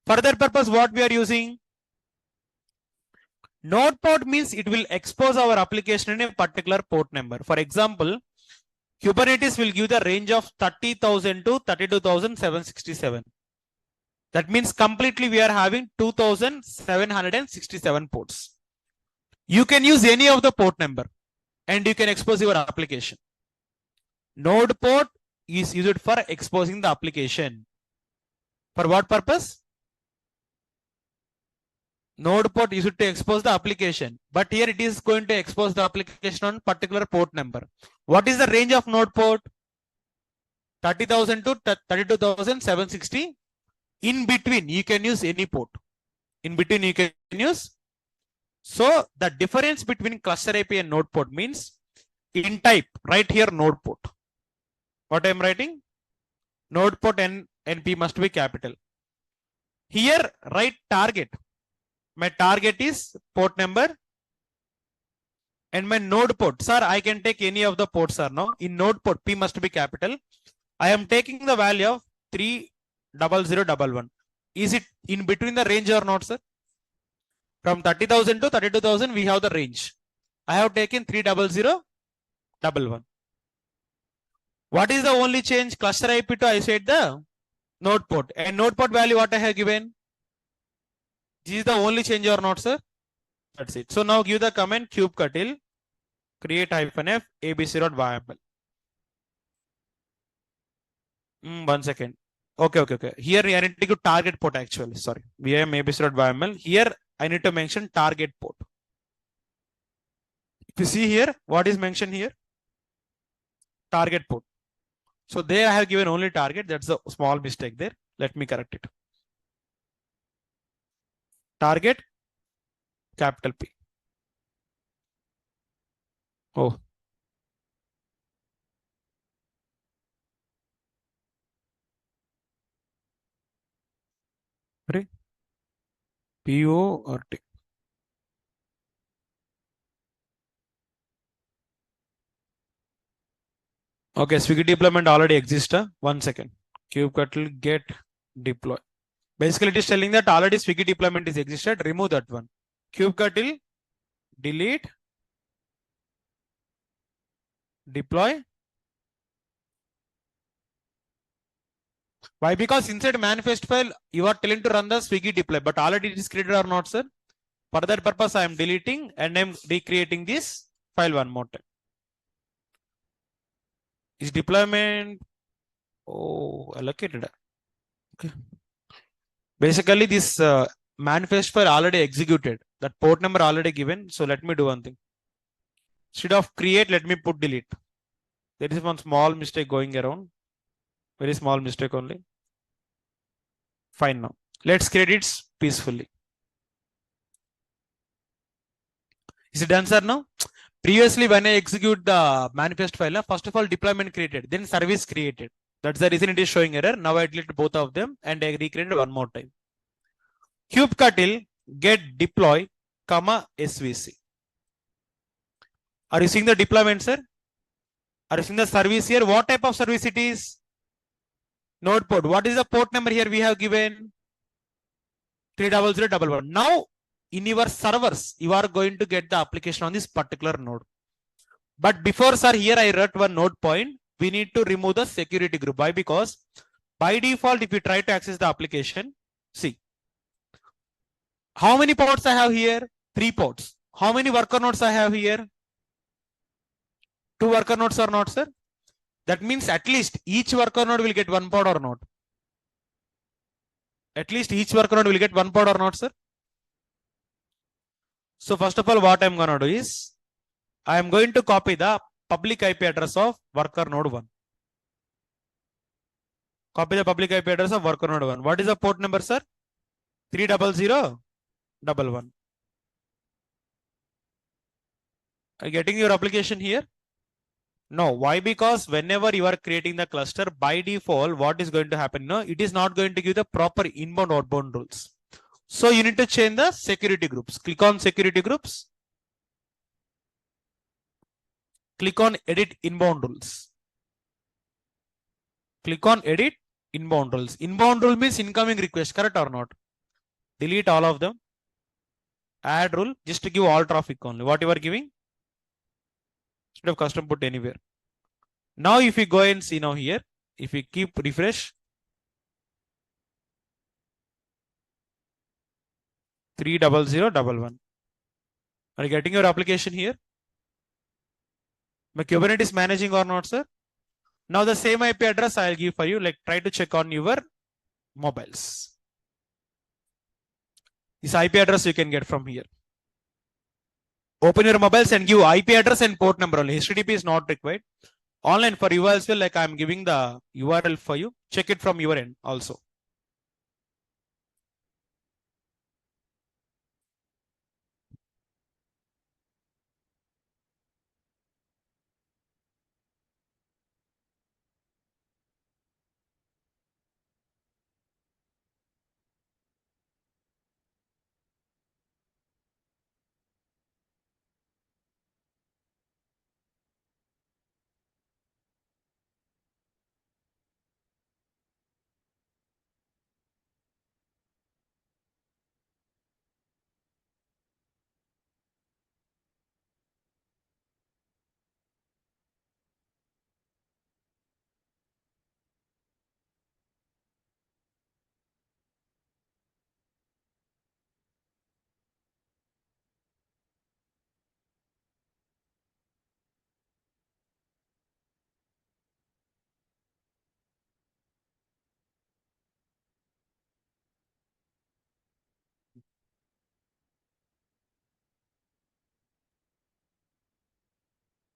For that purpose, what we are using? NodePort means it will expose our application in a particular port number. For example, Kubernetes will give the range of 30,000 to 32,767. That means completely we are having 2,767 ports. You can use any of the port number and you can expose your application. NodePort is used for exposing the application. For what purpose? NodePort is used to expose the application, but here it is going to expose the application on particular port number. What is the range of NodePort? 30,000 to 32,760. In between, you can use any port. In between, you can use. So the difference between cluster IP and NodePort means in type, right here NodePort. What I am writing? NodePort and NP must be capital. Here, write target. My target is port number and my node port. Sir, I can take any of the ports, sir. No, in node port, P must be capital. I am taking the value of 30011. Is it in between the range or not, sir? From 30,000 to 32,000, we have the range. I have taken 30011. What is the only change? Cluster IP to isolate the node port. And node port value what I have given? This is the only change or not, sir? That's it. So now give the command kubectl create -f abc.yml. One second. Okay. Here I need to give target port actually. Sorry. VM abc.yml. Here I need to mention target port. If you see here, what is mentioned here? Target port. So there I have given only target. That's a small mistake there. Let me correct it. Target capital P. Oh. PO or T. Okay, Swiggy deployment already exists. One second. Kubectl get deploy. Basically, it is telling that already Swiggy deployment is existed. Remove that one. Kubectl delete deploy. Why? Because inside manifest file, you are telling to run the Swiggy deploy, but already it is created or not, sir? For that purpose, I am deleting and I am recreating this file one more time. Is deployment allocated? Okay. Basically, this manifest file already executed. That port number already given. So let me do one thing. Instead of create, let me put delete. There is one small mistake going around. Very small mistake only. Fine now. Let's create it peacefully. Is it done, sir? Now? Previously, when I execute the manifest file, first of all, deployment created, then service created. That's the reason it is showing error. Now I delete both of them and I recreated one more time. Kubectl get deploy, SVC. Are you seeing the deployment, sir? Are you seeing the service here? What type of service it is? NodePort. What is the port number here we have given? 30011. Now, in your servers, you are going to get the application on this particular node. But before, sir, here I wrote one node point. We need to remove the security group. Why? Because by default, if you try to access the application, see, how many ports I have here? 3 ports. How many worker nodes I have here? 2 worker nodes or not, sir? That means at least each worker node will get 1 port or not? At least each worker node will get 1 port or not, sir? So first of all, what I'm going to do is, I am going to copy the public IP address of worker node 1. Copy the public IP address of worker node 1. What is the port number, sir? 30011. Are you getting your application here? No. Why? Because whenever you are creating the cluster, by default, what is going to happen? No, it is not going to give the proper inbound outbound rules. So you need to change the security groups. Click on security groups. Click on edit inbound rules. Click on edit inbound rules. Inbound rule means incoming request, correct or not? Delete all of them. Add rule, just to give all traffic only. What you are giving? Instead of custom put anywhere. Now if you go and see now here, if we keep refresh, 30011. Are you getting your application here? My Kubernetes managing or not, sir? Now the same IP address I'll give for you. Like try to check on your mobiles. This IP address you can get from here. Open your mobiles and give IP address and port number only. HTTP is not required. Online for you as well, like I'm giving the URL for you. Check it from your end also.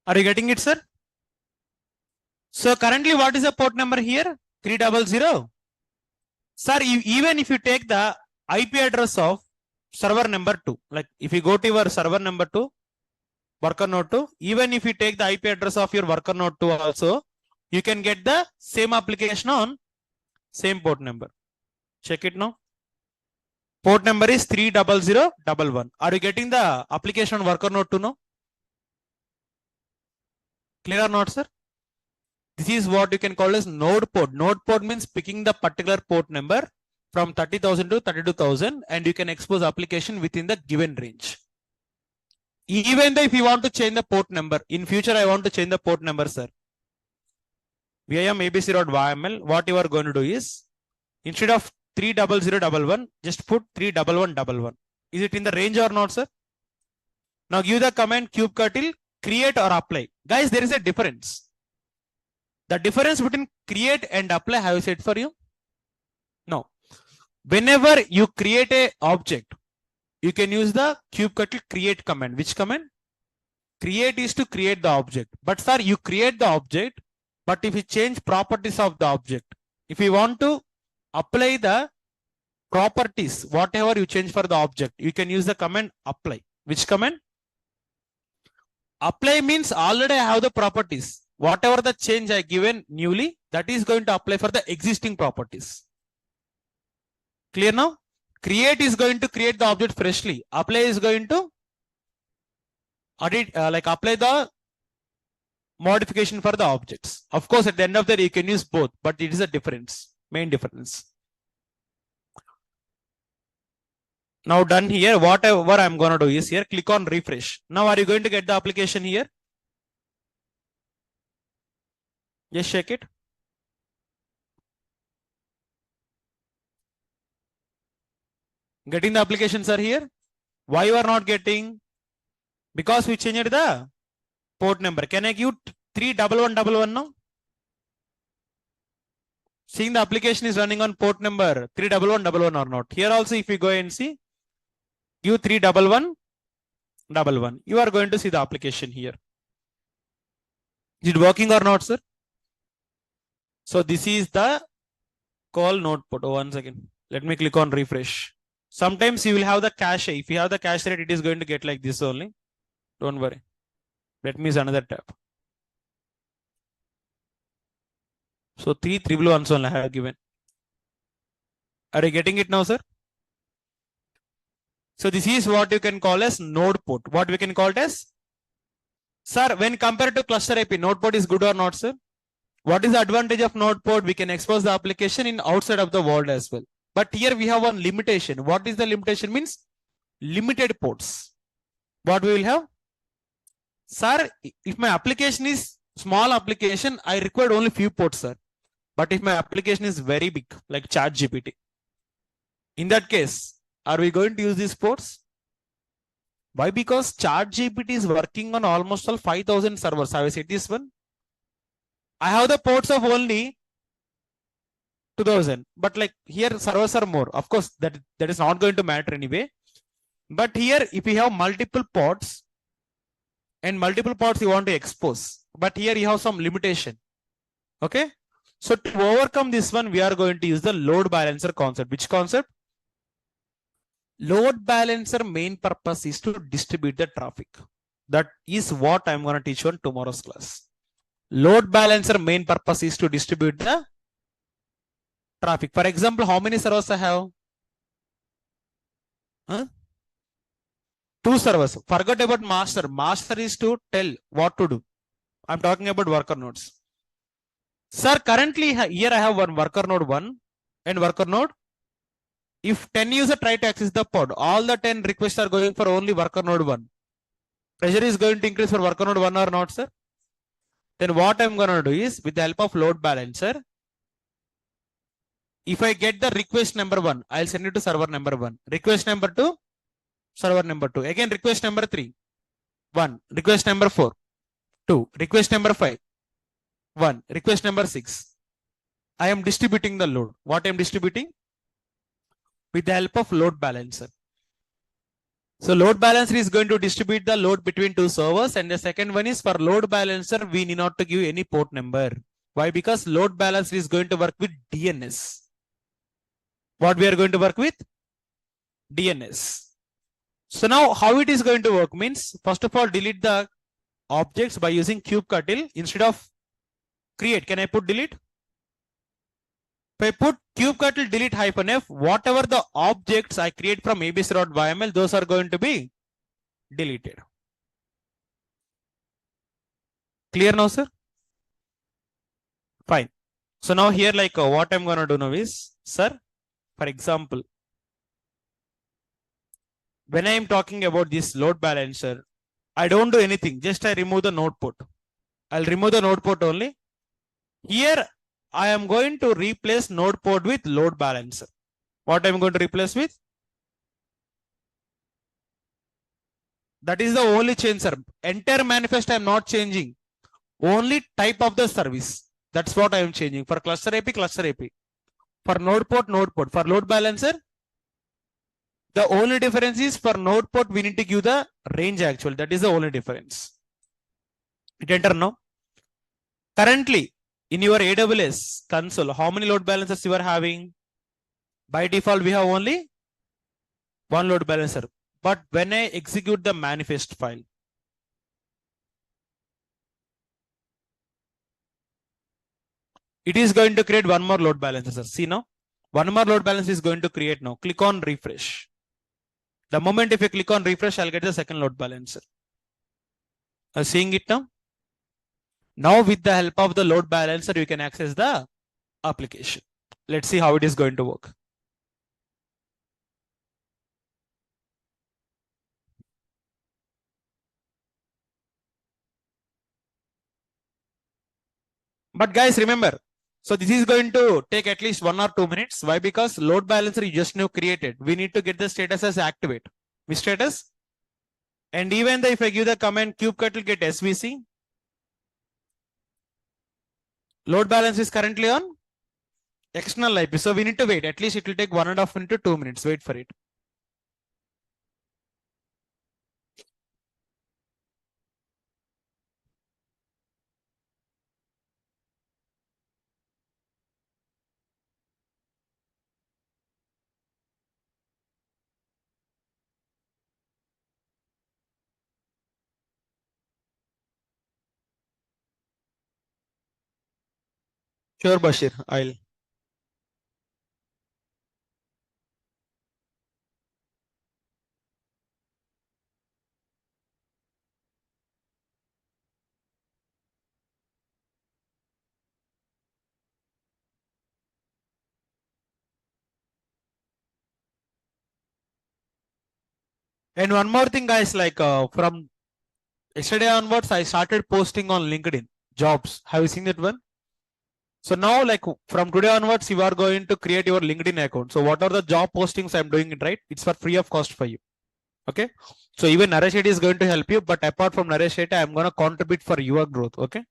Are you getting it, sir? So currently, what is the port number here? 300. Sir, even if you take the IP address of server number 2, like if you go to your server number 2, worker node 2, even if you take the IP address of your worker node 2 also, you can get the same application on same port number. Check it now. Port number is 30011. Are you getting the application on worker node 2 now? Clear or not, sir? This is what you can call as NodePort. NodePort means picking the particular port number from 30,000 to 32,000 and you can expose application within the given range. Even though if you want to change the port number, in future I want to change the port number, sir. VIM abc.yml, what you are going to do is, instead of 30011, just put 31111. Is it in the range or not, sir? Now give the command kubectl create or apply. Guys, there is a difference. The difference between create and apply, have I said for you? No. Whenever you create a object, you can use the kubectl create command. Which command? Create is to create the object. But sir, you create the object, but if you change properties of the object, if you want to apply the properties, whatever you change for the object, you can use the command apply. Which command? Apply means already I have the properties. Whatever the change I given newly, that is going to apply for the existing properties. Clear now? Create is going to create the object freshly. Apply is going to apply the modification for the objects. Of course, at the end of the day, you can use both, but it is a difference. Main difference. Now done here, whatever I'm going to do is here, click on refresh. Now are you going to get the application here? Just check it. Getting the applications are here. Why you are not getting? Because we changed the port number. Can I give 31111 now? Seeing the application is running on port number 31111 or not. Here also if you go and see, give 31111. You are going to see the application here. Is it working or not, sir? So this is the call NodePort. Oh, 1 second. Let me click on refresh. Sometimes you will have the cache. If you have the cache rate, it is going to get like this only. Don't worry. Let me use another tab. So 311 only I have given. Are you getting it now, sir? So this is what you can call as NodePort. What we can call it as? Sir, when compared to cluster IP, NodePort is good or not, sir? What is the advantage of NodePort? We can expose the application in outside of the world as well. But here we have one limitation. What is the limitation? Means limited ports. What we will have? Sir, if my application is small application, I require only few ports, sir. But if my application is very big, like ChatGPT, in that case, are we going to use these ports? Why? Because ChatGPT is working on almost all 5,000 servers. Have I said this one? I have the ports of only 2000, but like here servers are more. Of course, that is not going to matter anyway. But here, if you have multiple ports and multiple ports you want to expose, but here you have some limitation. Okay. So to overcome this one, we are going to use the load balancer concept. Which concept? Load balancer main purpose is to distribute the traffic. That is what I'm going to teach you on tomorrow's class. Load balancer main purpose is to distribute the traffic. For example, how many servers I have? 2 servers. Forget about master. Master is to tell what to do. I'm talking about worker nodes. Sir, currently here I have one worker node 1 and worker node. If 10 users try to access the pod, all the 10 requests are going for only worker node 1. Pressure is going to increase for worker node 1 or not, sir? Then what I'm going to do is, with the help of load balancer, if I get the request number 1, I'll send it to server number 1. Request number 2, server number 2. Again, request number 3, 1. Request number 4, 2. Request number 5, 1. Request number 6. I am distributing the load. What I am distributing? With the help of load balancer. So load balancer is going to distribute the load between 2 servers, and the second one is for load balancer, we need not to give any port number. Why? Because load balancer is going to work with DNS. What we are going to work with? DNS. So now how it is going to work means, first of all, delete the objects by using kubectl instead of create. Can I put delete? If I put kubectl delete -f, whatever the objects I create from abc.yml, those are going to be deleted. Clear now, sir? Fine. So now here, like what I'm going to do now is, sir, for example, when I am talking about this load balancer, I don't do anything. Just I remove the NodePort. I'll remove the NodePort only. Here, I am going to replace NodePort with load balancer. What I'm going to replace with? That is the only change, sir. Entire manifest I'm not changing. Only type of the service. That's what I am changing. For cluster AP, cluster AP. For NodePort, NodePort. For load balancer, the only difference is for NodePort, we need to give the range actual. That is the only difference. Hit enter now. Currently, in your AWS console, how many load balancers you are having? By default, we have only 1 load balancer. But when I execute the manifest file, it is going to create 1 more load balancer, sir. See now, 1 more load balancer is going to create now. Click on refresh. The moment if you click on refresh, I'll get the second load balancer. Are you seeing it now? Now with the help of the load balancer, you can access the application. Let's see how it is going to work. But guys, remember, so this is going to take at least 1 or 2 minutes. Why? Because load balancer you just now created. We need to get the status as activate. Which status? And even if I give the command kubectl get svc, load balance is currently on external IP. So we need to wait. At least it will take 1.5 to 2 minutes. Wait for it. Sure, Bashir. I'll. And one more thing, guys, like from yesterday onwards, I started posting on LinkedIn jobs. Have you seen that one? So now, like from today onwards, you are going to create your LinkedIn account. So what are the job postings I'm doing it right? It's for free of cost for you. Okay. So even Naresh Shetty is going to help you, but apart from Naresh Shetty, I'm going to contribute for your growth. Okay.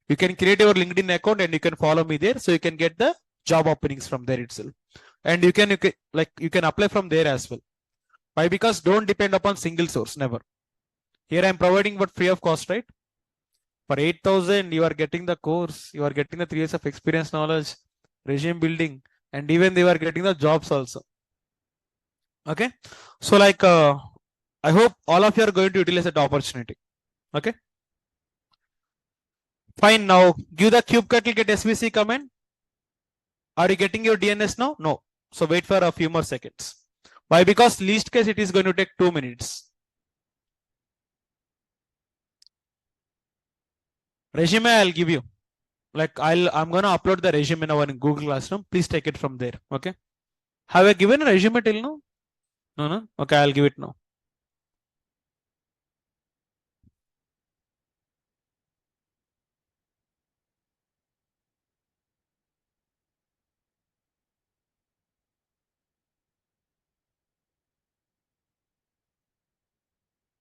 You can create your LinkedIn account and you can follow me there. So you can get the job openings from there itself. And you can apply from there as well. Why? Because don't depend upon single source. Never. Here I'm providing but free of cost, right? For 8,000, you are getting the course, you are getting the 3 years of experience knowledge, regime building, and even they were getting the jobs also. Okay. So like I hope all of you are going to utilize that opportunity. Okay. Fine. Now give the kubectl get svc command. Are you getting your DNS now? No. So wait for a few more seconds. Why? Because least case it is going to take 2 minutes. Resume I'll give you. Like I'm gonna upload the resume now in Google Classroom. Please take it from there. Okay. Have I given a resume till now? No, no. Okay, I'll give it now.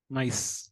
Nice.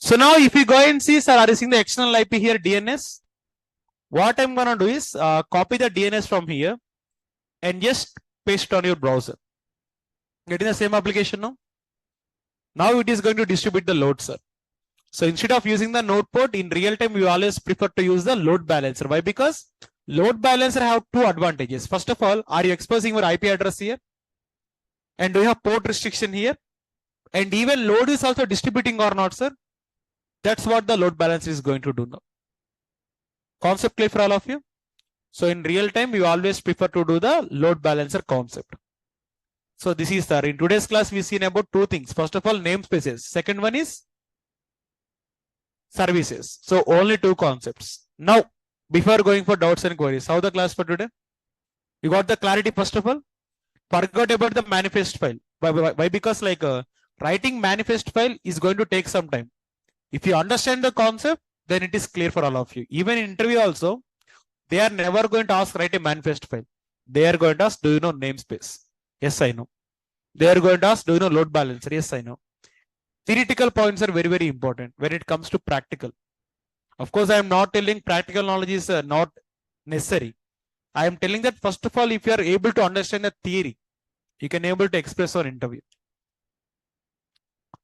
So now if you go and see, sir, are you seeing the external IP here, DNS? What I'm gonna do is copy the DNS from here and just paste it on your browser. Getting the same application now? Now it is going to distribute the load, sir. So instead of using the NodePort, in real time, we always prefer to use the load balancer. Why? Because load balancer have two advantages. First of all, are you exposing your IP address here? And do you have port restriction here? And even load is also distributing or not, sir? That's what the load balancer is going to do now. Concept clear for all of you? So in real time, we always prefer to do the load balancer concept. So this is, sir, in today's class, we've seen about two things. First of all, namespaces. Second one is services. So only two concepts. Now, before going for doubts and queries, how the class for today? You got the clarity first of all? Forgot about the manifest file. Why? Because like writing manifest file is going to take some time. If you understand the concept, then it is clear for all of you. Even in interview also, they are never going to ask write a manifest file. They are going to ask, do you know namespace? Yes, I know. They are going to ask, do you know load balancer? Yes, I know. Theoretical points are very, very important when it comes to practical. Of course, I am not telling practical knowledge is not necessary. I am telling that first of all, if you are able to understand the theory, you can able to express on interview.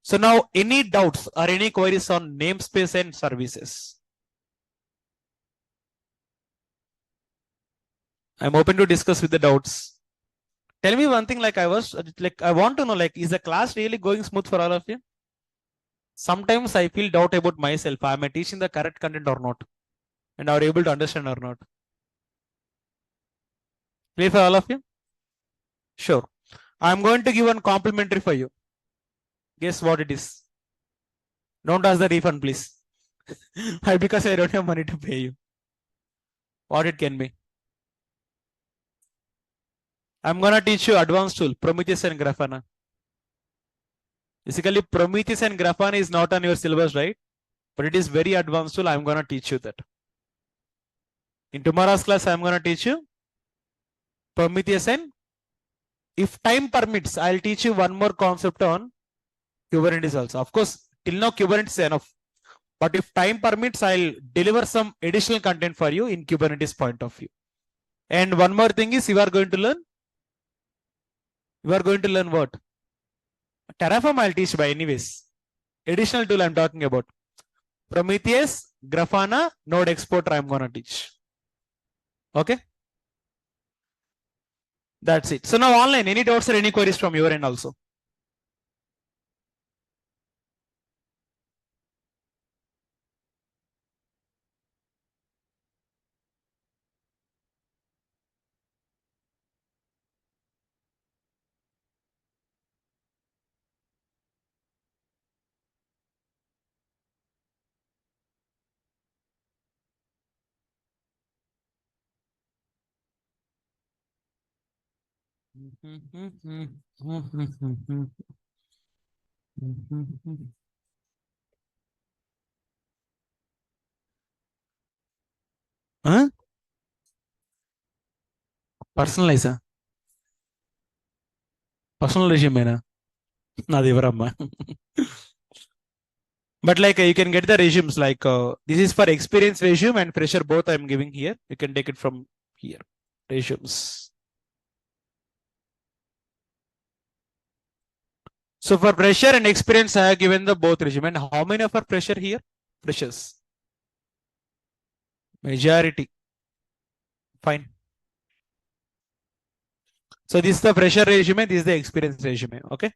So now, any doubts or any queries on namespace and services? I'm open to discuss with the doubts. Tell me one thing, like I want to know, like, is the class really going smooth for all of you? Sometimes I feel doubt about myself. Am I teaching the correct content or not? And are able to understand or not? Clear for all of you? Sure. I'm going to give one complimentary for you. Guess what it is? Don't ask the refund, please. Because I don't have money to pay you. What it can be? I'm gonna teach you advanced tool, Prometheus and Grafana. Basically, Prometheus and Grafana is not on your syllabus, right? But it is very advanced tool. I'm gonna teach you that. In tomorrow's class, I'm gonna teach you Prometheus, and if time permits, I'll teach you one more concept on Kubernetes also. Of course, till now Kubernetes is enough. But if time permits, I'll deliver some additional content for you in Kubernetes point of view. And one more thing is, you are going to learn what? Terraform I'll teach by anyways. Additional tool I'm talking about. Prometheus, Grafana, Node Exporter I'm gonna teach. Okay? That's it. So now online, any doubts or any queries from your end also? Huh? Personalize. Personal resume. But like you can get the resumes like this is for experience resume and fresher both I'm giving here. You can take it from here. Resumes. So for fresher and experience, I have given the both resume. And how many of our fresher here? Freshers. Majority. Fine. So this is the fresher resume. This is the experience resume. Okay.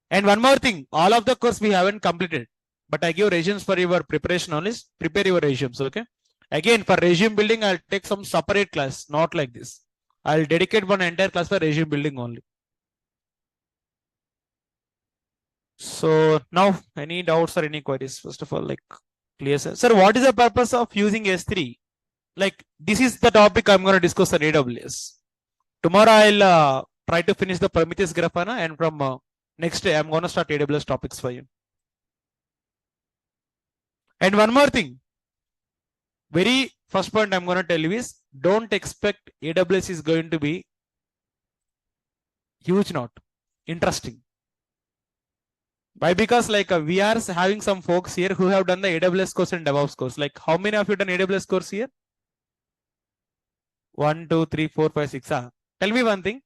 And one more thing, all of the course we haven't completed, but I give resumes for your preparation only. Prepare your resumes. Okay. Again, for resume building, I'll take some separate class, not like this. I'll dedicate one entire class for resume building only. So now, any doubts or any queries? First of all, like clear, sir. Sir, what is the purpose of using S3? Like this is the topic I'm going to discuss on AWS. Tomorrow I'll try to finish the Prometheus Grafana, and from next day I'm going to start AWS topics for you. And one more thing, very first point I'm going to tell you is don't expect AWS is going to be huge, not interesting. Why? Because like we are having some folks here who have done the AWS course and DevOps course. Like how many of you done AWS course here? 1, 2, 3, 4, 5, 6. Tell me one thing.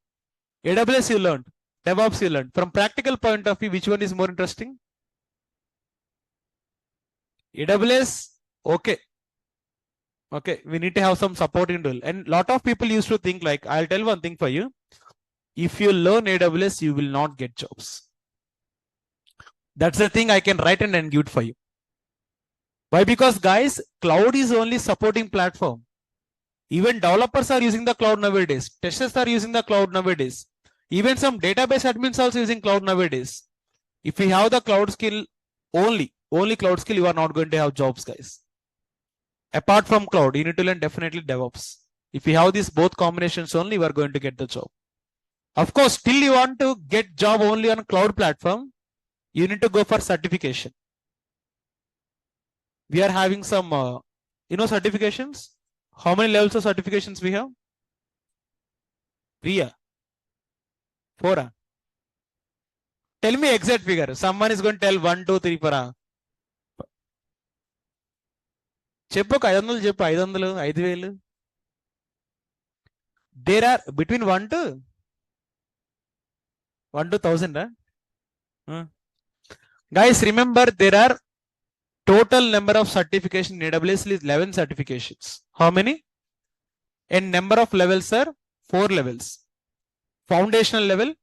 AWS you learned, DevOps you learned. From practical point of view, which one is more interesting? AWS, okay. Okay, we need to have some support in dual. And lot of people used to think like, I'll tell one thing for you. If you learn AWS, you will not get jobs. That's the thing I can write and give it for you. Why? Because guys, cloud is only supporting platform. Even developers are using the cloud nowadays. Testers are using the cloud nowadays. Even some database admins also using cloud nowadays. If you have the cloud skill only cloud skill, you are not going to have jobs, guys. Apart from cloud, you need to learn definitely DevOps. If you have these both combinations only, you are going to get the job. Of course, still you want to get job only on cloud platform, you need to go for certification. We are having some, certifications. How many levels of certifications we have? 3, 4. Tell me exact figure. Someone is going to tell 1, 2, 3, 4. చెప్పు 500 చెప్పు 500 5000. There are between 1 to 1000. Guys, remember there are total number of certification in AWS is 11 certifications. How many? And number of levels are 4 levels. Foundational level,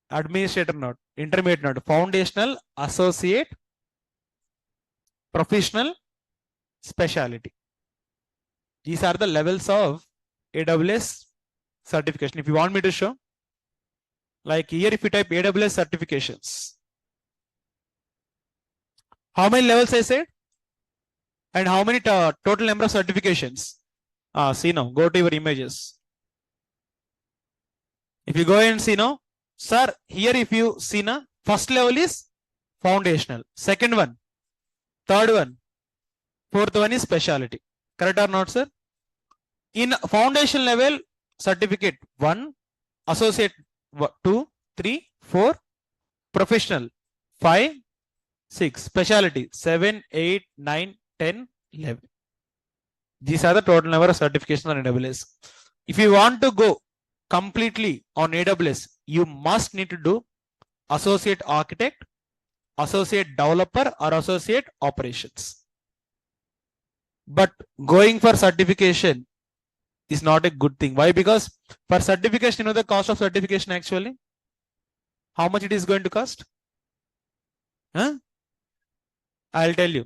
administrator node, intermediate node, foundational, associate, professional, specialty. These are the levels of AWS certification. If you want me to show, like here, if you type AWS certifications, how many levels I said? And how many total number of certifications? See now, go to your images. If you go and see now, sir, here if you see now, first level is foundational, second one, third one, fourth one is specialty. Correct or not, sir? In foundation level, certificate 1, associate 2, 3, 4, professional 5, 6, specialty 7, 8, 9, 10, 11. These are the total number of certifications on AWS. If you want to go completely on AWS, you must need to do associate architect, associate developer, or associate operations. But going for certification is not a good thing. Why? Because for certification, you know the cost of certification actually? How much it is going to cost? I'll tell you.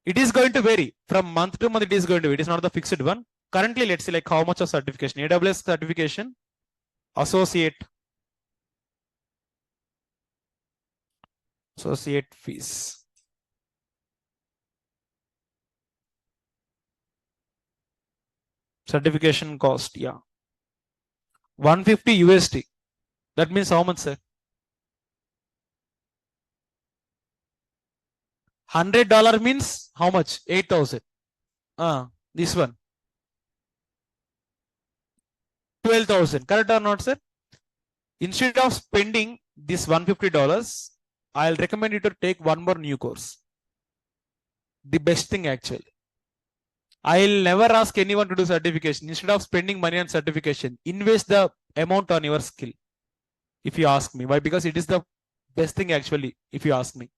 It is going to vary from month to month. It is going to vary. It is not the fixed one. Currently, let's see like how much of certification. AWS certification, associate fees. Certification cost, yeah, 150 USD. That means how much, sir? $100 means how much? 8,000. This one 12,000. Correct or not, sir? Instead of spending this $150, I'll recommend you to take one more new course. The best thing actually. I'll never ask anyone to do certification. Instead of spending money on certification, invest the amount on your skill. If you ask me. Why? Because it is the best thing actually, if you ask me.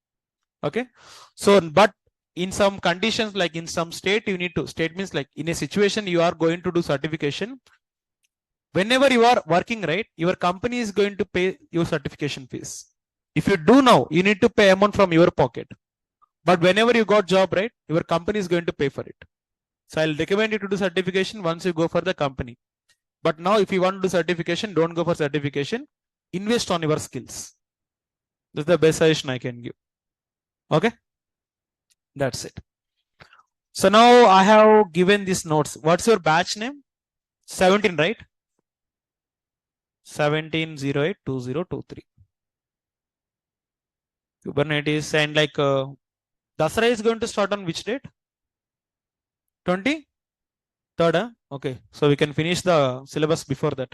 Okay. So, but in some conditions, like in some state, you need to, state means like in a situation you are going to do certification. Whenever you are working, right, your company is going to pay your certification fees. If you do now, you need to pay amount from your pocket. But whenever you got job, right, your company is going to pay for it. So I'll recommend you to do certification once you go for the company. But now if you want to do certification, don't go for certification. Invest on your skills. That's the best suggestion I can give. Okay. That's it. So now I have given these notes. What's your batch name? 17, right? 17082023. Kubernetes, and like Dasara is going to start on which date? 23rd. Okay, so we can finish the syllabus before that.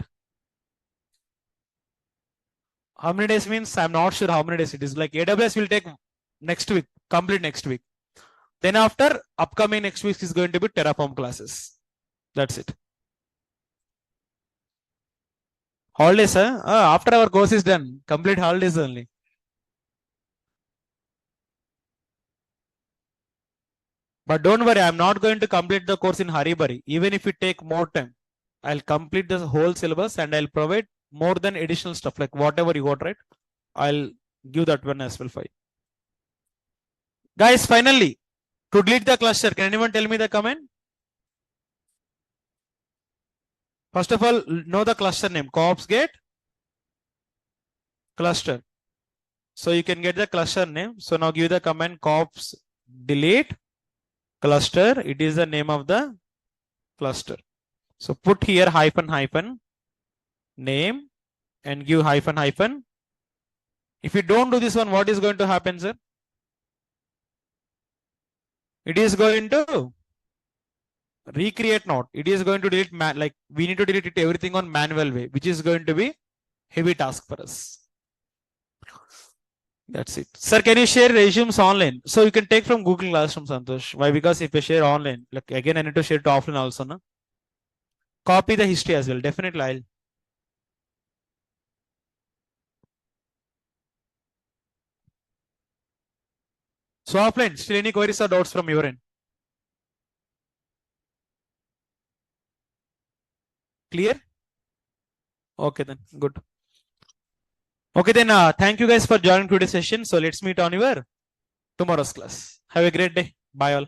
How many days means I'm not sure how many days it is. Like AWS will take next week, complete next week. Then after upcoming next week is going to be Terraform classes. That's it. Holidays, huh? After our course is done, complete holidays only. But don't worry, I'm not going to complete the course in hurry. Even if it take more time, I'll complete the whole syllabus and I'll provide more than additional stuff, like whatever you got, right? I'll give that one as well for you. Guys, finally, to delete the cluster, can anyone tell me the command? First of all, know the cluster name, kops get cluster. So you can get the cluster name. So now give the command kops delete cluster. It is the name of the cluster. So put here hyphen name and give hyphen. If you don't do this one, what is going to happen, sir? It is going to recreate node. It is going to delete like we need to delete it everything on manual way, which is going to be heavy task for us. That's it. Sir, can you share resumes online? So you can take from Google Classroom, Santosh. Why? Because if you share online, like again, I need to share it offline also, no? Copy the history as well. Definitely, I'll. So offline, still any queries or doubts from your end? Clear? Okay, then good. Okay, then thank you guys for joining today's session. So let's meet on your tomorrow's class. Have a great day. Bye all.